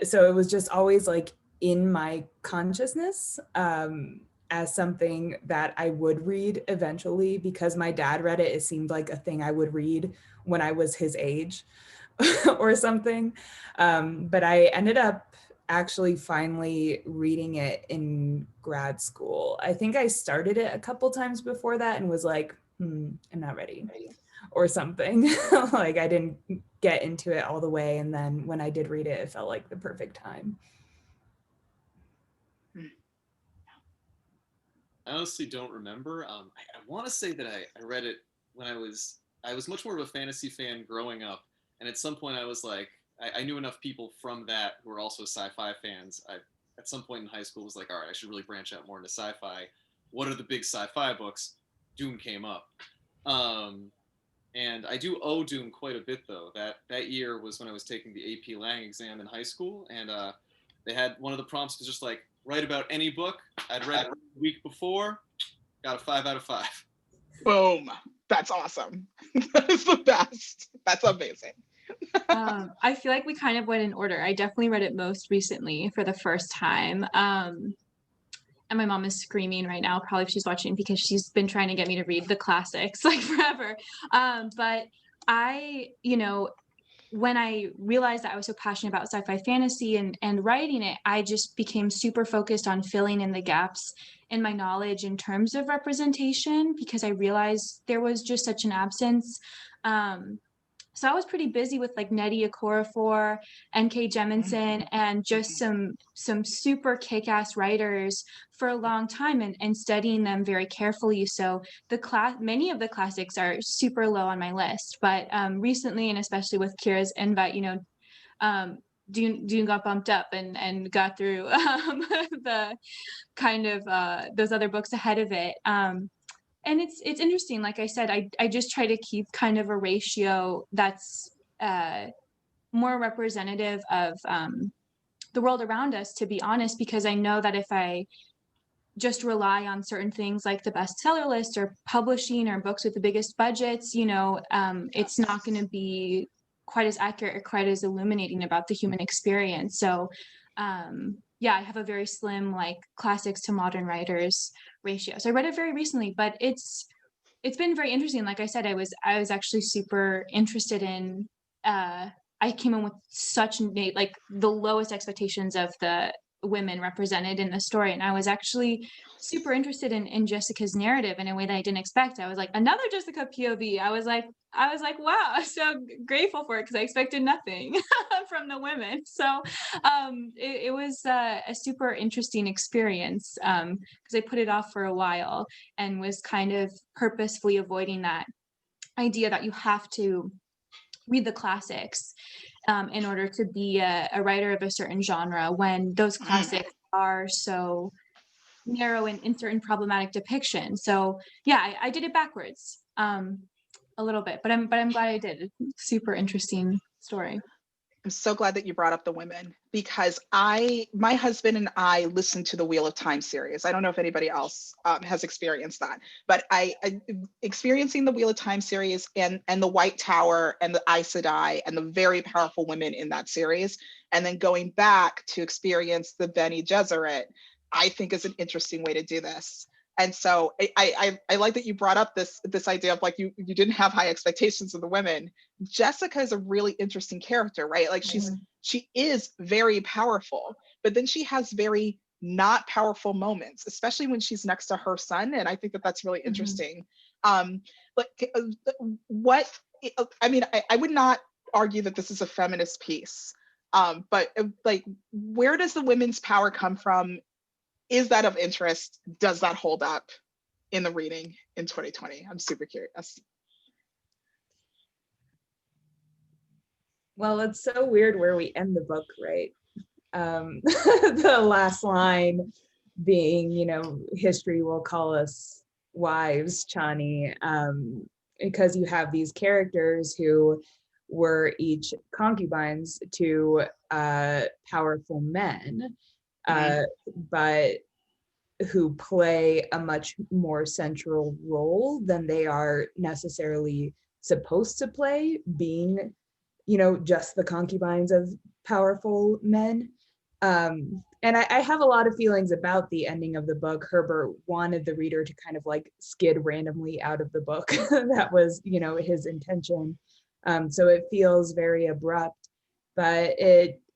so it was just always like in my consciousness. As something that I would read eventually, because my dad read it. It seemed like a thing I would read when I was his age or something. But I ended up actually finally reading it in grad school. I think I started it a couple times before that and was like, I'm not ready or something. Like I didn't get into it all the way. And then when I did read it, it felt like the perfect time. I honestly don't remember. I want to say that I read it when I was much more of a fantasy fan growing up, and at some point I was like, I knew enough people from that who were also sci-fi fans. At some point in high school was like, all right, I should really branch out more into sci-fi. What are the big sci-fi books? Dune came up, and I do owe Dune quite a bit though. That year was when I was taking the AP Lang exam in high school, and they had one of the prompts was just like write about any book I'd read the week before. Got a 5 out of 5. Boom. That's awesome. That is the best. That's amazing. I feel like we kind of went in order. I definitely read it most recently for the first time. And my mom is screaming right now, probably if she's watching, because she's been trying to get me to read the classics like forever. But I, when I realized that I was so passionate about sci-fi fantasy and writing it, I just became super focused on filling in the gaps in my knowledge in terms of representation, because I realized there was just such an absence. So I was pretty busy with like Nnedi Okorafor, N.K. Jemisin, and just some super kick-ass writers for a long time, and studying them very carefully. So many of the classics are super low on my list, but recently, and especially with Kira's invite, Dune got bumped up and got through the kind of those other books ahead of it. And it's interesting. Like I said, I just try to keep kind of a ratio that's more representative of the world around us, to be honest, because I know that if I just rely on certain things like the bestseller list or publishing or books with the biggest budgets, it's not going to be quite as accurate or quite as illuminating about the human experience. So yeah, I have a very slim like classics to modern writers ratio. So I read it very recently, but it's been very interesting. Like I said, I was actually super interested in I came in with such like the lowest expectations of the women represented in the story, and I was actually super interested in Jessica's narrative in a way that I didn't expect. I was like, another Jessica POV. I was like, wow, I'm so grateful for it, because I expected nothing from the women. So it was a super interesting experience, because I put it off for a while and was kind of purposefully avoiding that idea that you have to read the classics in order to be a writer of a certain genre, when those classics are so narrow and in certain problematic depiction. So yeah, I did it backwards a little bit, but I'm glad I did. Super interesting story. I'm so glad that you brought up the women, because my husband and I listened to the Wheel of Time series. I don't know if anybody else has experienced that, but I experiencing the Wheel of Time series and the White Tower and the Aes Sedai and the very powerful women in that series, and then going back to experience the Bene Gesserit, I think is an interesting way to do this. And so I like that you brought up this idea of like you didn't have high expectations of the women. Jessica is a really interesting character, right? Like she is very powerful, but then she has very not powerful moments, especially when she's next to her son. And I think that that's really interesting. But what I mean, I would not argue that this is a feminist piece, but like, where does the women's power come from? Is that of interest? Does that hold up in the reading in 2020? I'm super curious. Well, it's so weird where we end the book, right? The last line being, history will call us wives, Chani, because you have these characters who were each concubines to powerful men, but who play a much more central role than they are necessarily supposed to play, being just the concubines of powerful men. And I have a lot of feelings about the ending of the book. Herbert wanted the reader to kind of like skid randomly out of the book. That was, his intention. So it feels very abrupt, but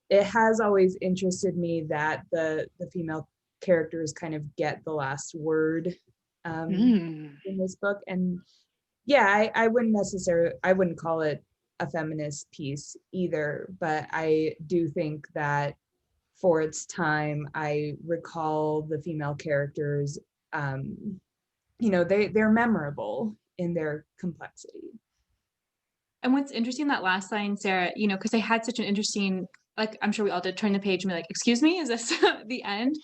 it has always interested me that the female characters kind of get the last word in this book. And yeah, I wouldn't call it a feminist piece either, but I do think that for its time, I recall the female characters, they're memorable in their complexity. And what's interesting, that last line, Sarah, because I had such an interesting, like, I'm sure we all did, turn the page and be like, excuse me, is this the end?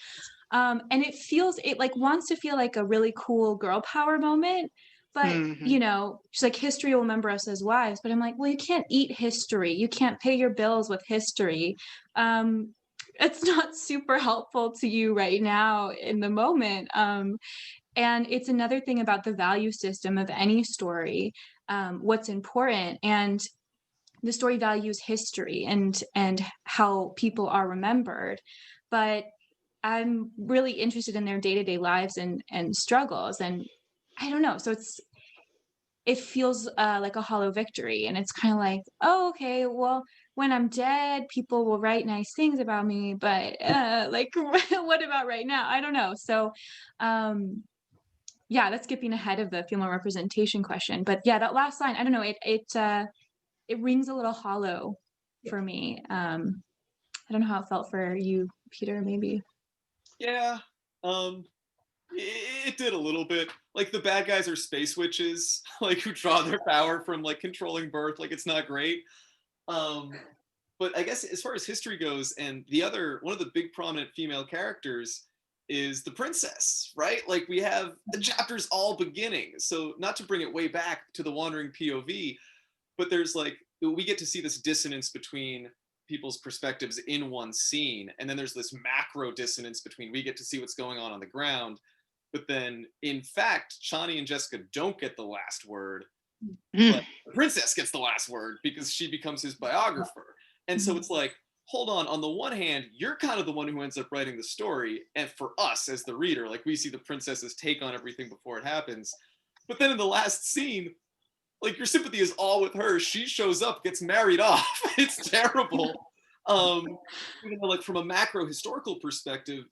And it like wants to feel like a really cool girl power moment. But, she's like, history will remember us as wives. But I'm like, well, you can't eat history. You can't pay your bills with history. It's not super helpful to you right now in the moment. And it's another thing about the value system of any story, what's important. And the story values history and how people are remembered. But I'm really interested in their day-to-day lives and struggles. And I don't know. So it feels like a hollow victory. And it's kind of like, oh, okay, well, when I'm dead, people will write nice things about me, but like, what about right now? I don't know. So, yeah, that's skipping ahead of the female representation question. But yeah, that last line, I don't know, it rings a little hollow for me. I don't know how it felt for you, Peter, maybe. Yeah, it did a little bit. Like the bad guys are space witches, like who draw their power from like controlling birth. Like it's not great. Um, but I guess as far as history goes, and one of the big prominent female characters is the princess, right? Like we have the chapters all beginning. So not to bring it way back to the wandering POV, but there's like we get to see this dissonance between people's perspectives in one scene, and then there's this macro dissonance between we get to see what's going on the ground, but then in fact Chani and Jessica don't get the last word, but the princess gets the last word because she becomes his biographer. And so it's like, hold on the one hand, you're kind of the one who ends up writing the story, and for us as the reader, like we see the princess's take on everything before it happens, but then in the last scene, like your sympathy is all with her. She shows up, gets married off. It's terrible. You know, like from a macro historical perspective,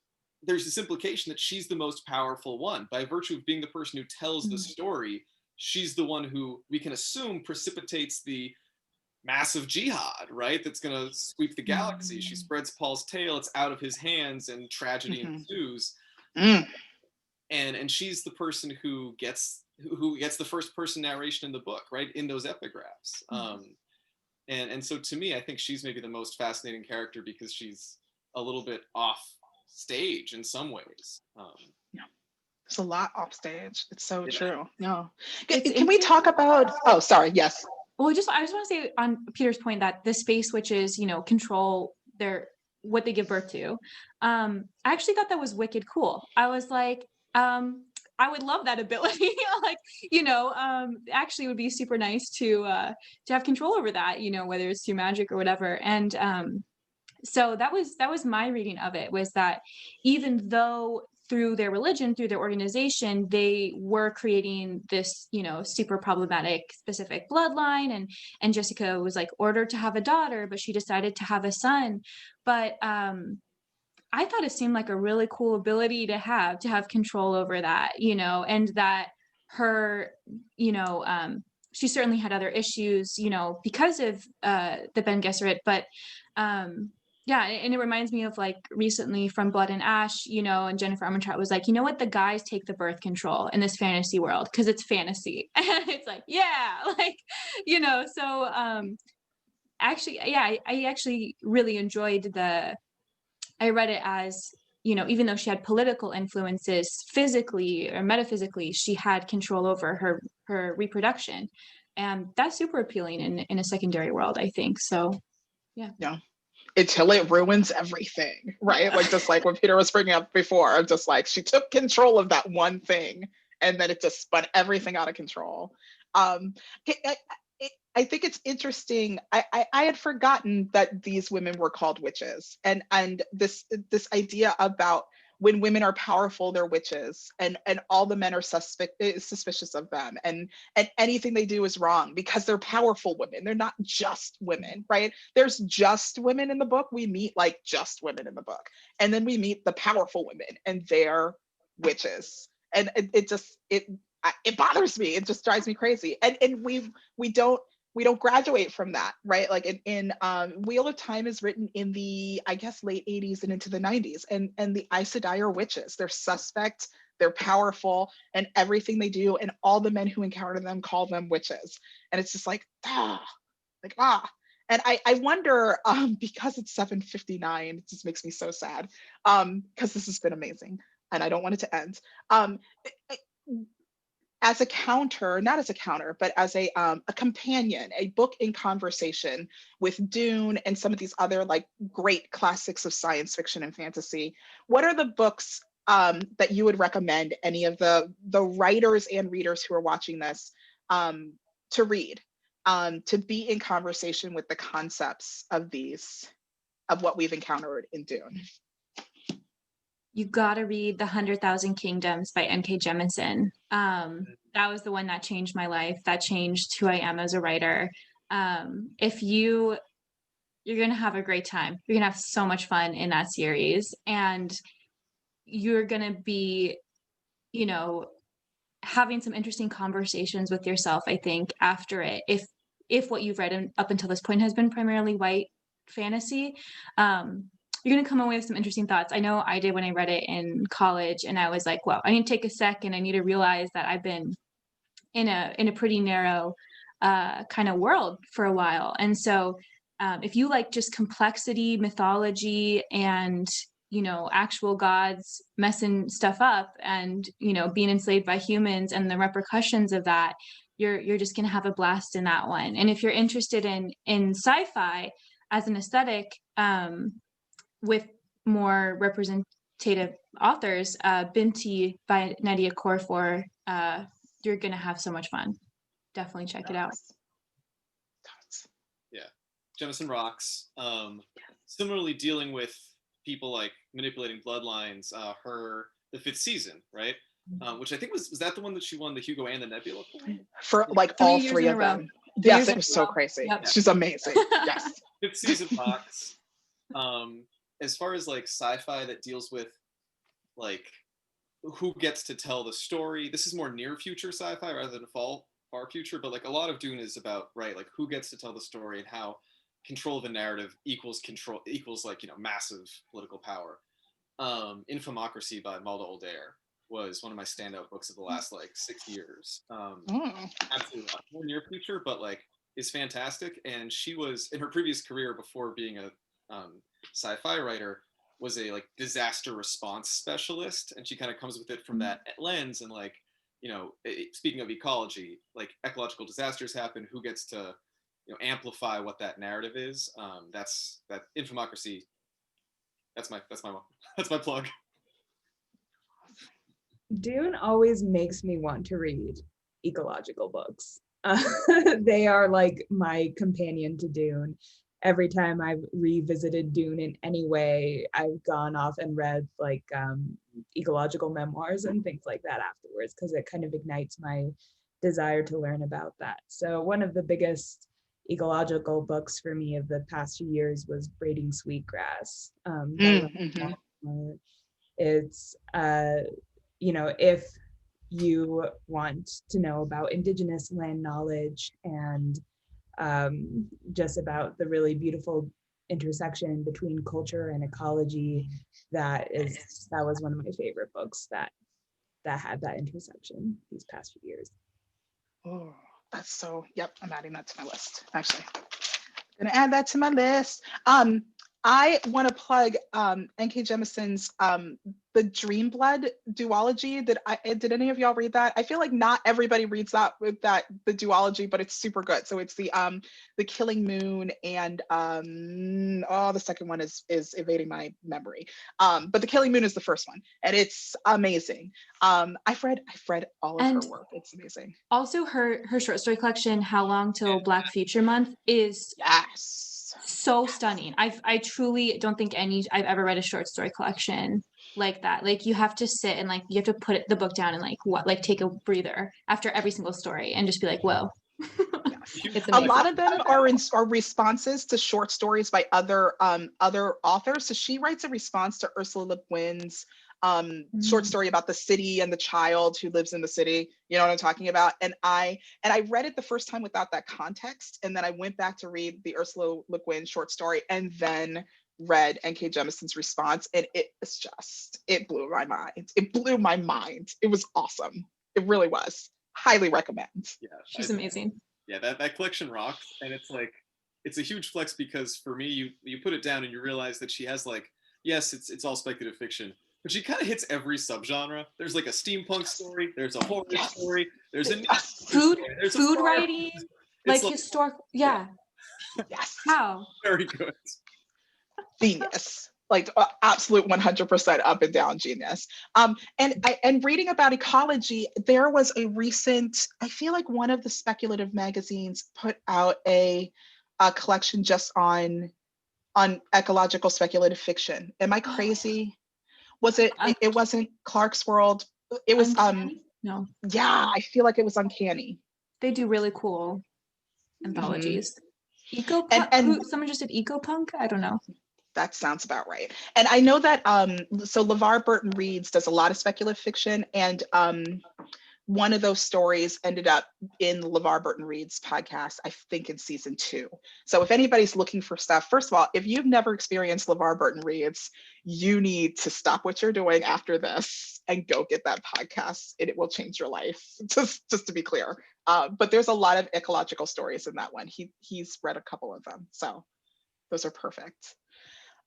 there's this implication that she's the most powerful one by virtue of being the person who tells the story. She's the one who we can assume precipitates the massive jihad, right? That's going to sweep the galaxy. She spreads Paul's tale. It's out of his hands, and tragedy ensues. And she's the person who gets the first person narration in the book, right? In those epigraphs. And so to me, I think she's maybe the most fascinating character because she's a little bit off stage in some ways. There's a lot off stage. It's so true. No. It's Can we talk about, oh, sorry, yes. Well, I just want to say on Peter's point that the space witches, you know, control what they give birth to. I actually thought that was wicked cool. I was like, I would love that ability. Like, you know, actually it would be super nice to have control over that, you know, whether it's through magic or whatever. And so that was my reading of it, was that even though through their religion, through their organization, they were creating this, you know, super problematic specific bloodline, and Jessica was like ordered to have a daughter, but she decided to have a son. But I thought it seemed like a really cool ability to have control over that, you know, and that her, you know, she certainly had other issues, you know, because of the Ben Gesserit, but yeah, and it reminds me of like recently from Blood and Ash, you know, and Jennifer Armentrout was like, you know what, the guys take the birth control in this fantasy world because it's fantasy. And it's like, yeah, like, you know, so actually, yeah, I actually really enjoyed I read it as, you know, even though she had political influences physically or metaphysically, she had control over her reproduction. And that's super appealing in a secondary world, I think. So, yeah. Yeah. Until it ruins everything, right? Like just like what Peter was bringing up before, I'm just like, she took control of that one thing and then it just spun everything out of control. I think it's interesting. I had forgotten that these women were called witches, and this idea about when women are powerful, they're witches, and all the men are suspicious of them, and anything they do is wrong because they're powerful women. They're not just women, right? There's just women in the book. We meet like just women in the book, and then we meet the powerful women, and they're witches, and it bothers me. It just drives me crazy, and we don't graduate from that, right? Like in Wheel of Time is written in the, I guess, late 80s and into the 90s, and the Aes Sedai are witches. They're suspect, they're powerful, and everything they do, and all the men who encounter them call them witches. And it's just like, And I wonder, because it's 7:59, it just makes me so sad, because this has been amazing, and I don't want it to end. As a counter, not as a counter, but as a companion, a book in conversation with Dune and some of these other like great classics of science fiction and fantasy, what are the books that you would recommend any of the writers and readers who are watching this to read, to be in conversation with the concepts of what we've encountered in Dune? you gotta read The 100,000 Kingdoms by N.K. Jemisin. That was the one that changed my life, that changed who I am as a writer. If you're gonna have a great time. You're gonna have so much fun in that series, and you're gonna be, you know, having some interesting conversations with yourself, I think, after it. If what you've read up until this point has been primarily white fantasy, you're going to come away with some interesting thoughts. I know I did when I read it in college, and I was like, well, I need to take a sec and I need to realize that I've been in a pretty narrow kind of world for a while. And so if you like just complexity, mythology, and actual gods messing stuff up, and being enslaved by humans and the repercussions of that, you're just going to have a blast in that one. And if you're interested in sci-fi as an aesthetic, with more representative authors, Binti by Nadia Corfor, you're going to have so much fun. Definitely check it out. Yeah, Jemison rocks. Similarly, dealing with people like manipulating bloodlines. The Fifth Season, right? Which I think was that the one that she won the Hugo and the Nebula for like all three of them. Yes, it was so crazy. Yep. She's amazing. Yes. Fifth Season rocks. As far as like sci-fi that deals with like who gets to tell the story, this is more near future sci-fi rather than far future, but like a lot of Dune is about, right, like who gets to tell the story and how control of a narrative equals like massive political power. Infomocracy by Malda Oldair was one of my standout books of the last like 6 years. Absolutely not more near future, but like is fantastic. And she was in her previous career before being a sci-fi writer was a like disaster response specialist, and she kind of comes with it from that lens. And like speaking of ecology, like ecological disasters happen, who gets to amplify what that narrative is? That's that Infomocracy. That's my plug. Dune always makes me want to read ecological books. They are like my companion to Dune. Every time I've revisited Dune in any way, I've gone off and read like ecological memoirs and things like that afterwards, because it kind of ignites my desire to learn about that. So one of the biggest ecological books for me of the past few years was Braiding Sweetgrass. It's if you want to know about Indigenous land knowledge and just about the really beautiful intersection between culture and ecology, that was one of my favorite books that had that intersection these past few years. Oh, that's so, yep, I'm adding that to my list, actually. I'm gonna add that to my list. I want to plug N.K. Jemisin's the Dream Blood duology. Did any of y'all read that? I feel like not everybody reads that the duology, but it's super good. So it's the Killing Moon and the second one is evading my memory. But the Killing Moon is the first one, and it's amazing. I've read all of her work. It's amazing. Also, her short story collection, How Long Till Black Future Month, is so stunning. I truly don't think I've ever read a short story collection like that. Like, you have to sit and like you have to put the book down and like take a breather after every single story and just be like, whoa. A lot of them are responses to short stories by other authors. So she writes a response to Ursula Le Guin's short story about the city and the child who lives in the city. You know what I'm talking about? And I read it the first time without that context, and then I went back to read the Ursula Le Guin short story, and then read N.K. Jemisin's response, and it blew my mind. It blew my mind. It was awesome. It really was. Highly recommend. Yeah, she's amazing. Yeah, that collection rocks, and it's a huge flex because for me, you put it down and you realize that she has like, yes, it's all speculative fiction, but she kind of hits every subgenre. There's like a steampunk story, there's a horror story, there's a food writing, like historical. Yeah. Yes. How? Very good. Genius. Like absolute 100% up and down genius. And reading about ecology, there was a recent, I feel like one of the speculative magazines put out a collection just on ecological speculative fiction. Am I crazy? Was it wasn't Clark's World. It was Uncanny? No, yeah, I feel like it was Uncanny. they do really cool anthologies. Eco And someone just said eco punk. I don't know. that sounds about right. And I know that so LeVar Burton Reads does a lot of speculative fiction, and one of those stories ended up in the LeVar Burton Reads podcast, I think in season 2. So if anybody's looking for stuff, first of all, if you've never experienced LeVar Burton Reads, you need to stop what you're doing after this and go get that podcast, and it will change your life, just to be clear. But there's a lot of ecological stories in that one. He's read a couple of them, so those are perfect.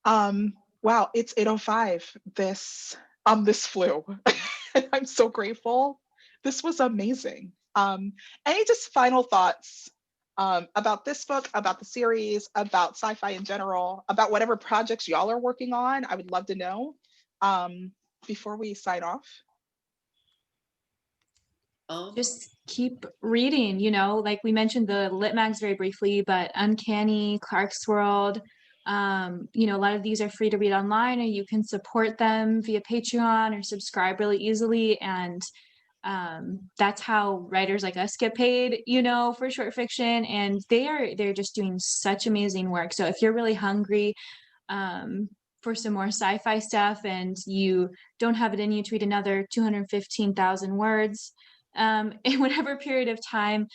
Wow, it's 8:05. This flew. I'm so grateful. This was amazing. Any just final thoughts about this book, about the series, about sci-fi in general, about whatever projects y'all are working on? I would love to know before we sign off. Just keep reading, like we mentioned the lit mags very briefly, but Uncanny, Clark's World, a lot of these are free to read online, or you can support them via Patreon or subscribe really easily. And that's how writers like us get paid, for short fiction. And they're just doing such amazing work. So if you're really hungry for some more sci-fi stuff and you don't have it in you to read another 215,000 words, in whatever period of time,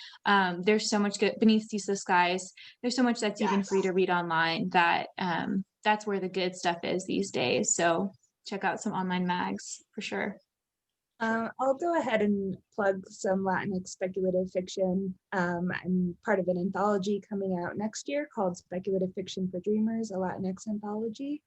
there's so much good beneath the skies. There's so much that's even free to read online that that's where the good stuff is these days. So check out some online mags for sure. I'll go ahead and plug some Latinx speculative fiction. I'm part of an anthology coming out next year called Speculative Fiction for Dreamers, a Latinx anthology.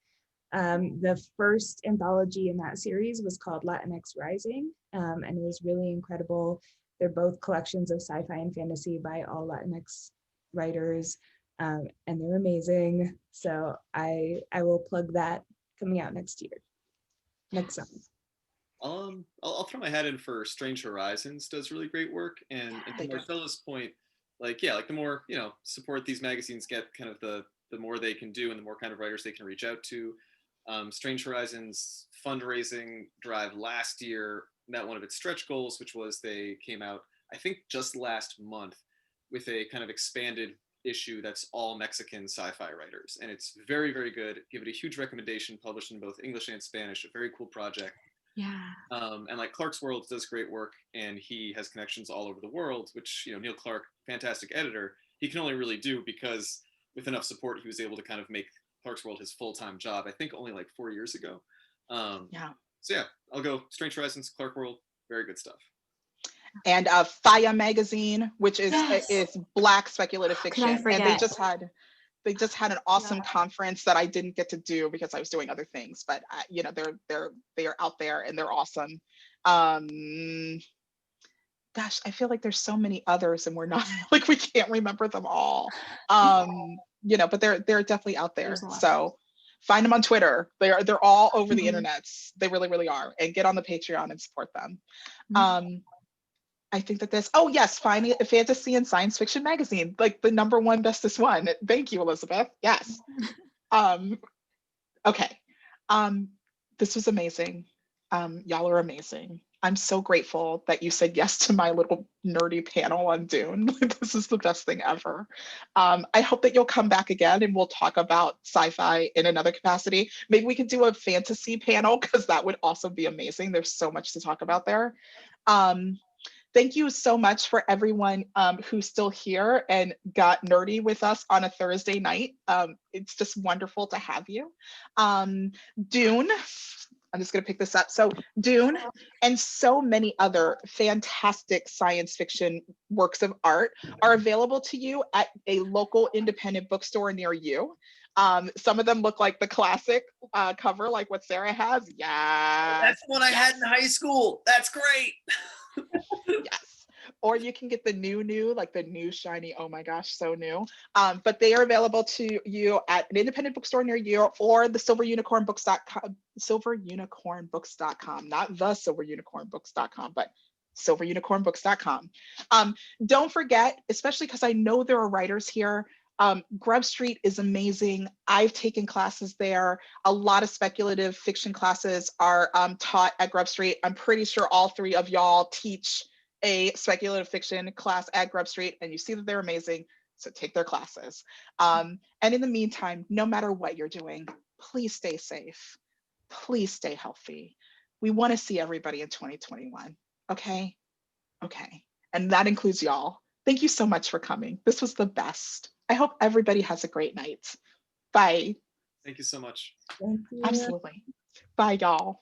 The first anthology in that series was called Latinx Rising, and it was really incredible. They're both collections of sci-fi and fantasy by all Latinx writers, and they're amazing. So I will plug that, coming out next summer. I'll throw my hat in for Strange Horizons. Does really great work, and to Marcella's point, like the more support these magazines get, kind of the more they can do, and the more kind of writers they can reach out to. Strange Horizons fundraising drive last year met one of its stretch goals, which was they came out, I think, just last month with a kind of expanded issue that's all Mexican sci-fi writers, and it's very, very good. Give it a huge recommendation. Published in both English and Spanish. A very cool project. Yeah. And like Clark's World does great work, and he has connections all over the world, which Neil Clark, fantastic editor, he can only really do because with enough support he was able to kind of make Clark's World his full-time job, I think only like 4 years ago. So yeah, I'll go Strange Horizons, Clark World, very good stuff. And Faya magazine, which is Black speculative fiction, and they just had an awesome conference that I didn't get to do because I was doing other things, but they are out there and they're awesome. Gosh, I feel like there's so many others and we're not like, we can't remember them all. But they're definitely out there. So find them on Twitter. They're all over the internets. They really, really are. And get on the Patreon and support them. I think that find Fantasy and Science Fiction magazine, like the #1 bestest one. Thank you, Elizabeth. Yes. Okay. This was amazing. Y'all are amazing. I'm so grateful that you said yes to my little nerdy panel on Dune. This is the best thing ever. I hope that you'll come back again and we'll talk about sci-fi in another capacity. Maybe we could do a fantasy panel because that would also be amazing. There's so much to talk about there. Thank you so much for everyone who's still here and got nerdy with us on a Thursday night. It's just wonderful to have you. Dune, I'm just going to pick this up. So Dune and so many other fantastic science fiction works of art are available to you at a local independent bookstore near you. Some of them look like the classic cover, like what Sarah has. Yeah. That's the one I had in high school. That's great. Yes. Or you can get the new, like the new shiny, oh my gosh, so new. But they are available to you at an independent bookstore near you or the silverunicornbooks.com, not the silverunicornbooks.com, but silverunicornbooks.com. Don't forget, especially because I know there are writers here, Grub Street is amazing. I've taken classes there. A lot of speculative fiction classes are taught at Grub Street. I'm pretty sure all three of y'all teach a speculative fiction class at Grub Street, and you see that they're amazing. So take their classes. And in the meantime, no matter what you're doing, please stay safe. Please stay healthy. We want to see everybody in 2021. Okay? Okay. And that includes y'all. Thank you so much for coming. This was the best. I hope everybody has a great night. Bye. Thank you so much. Thank you. Absolutely. Bye, y'all.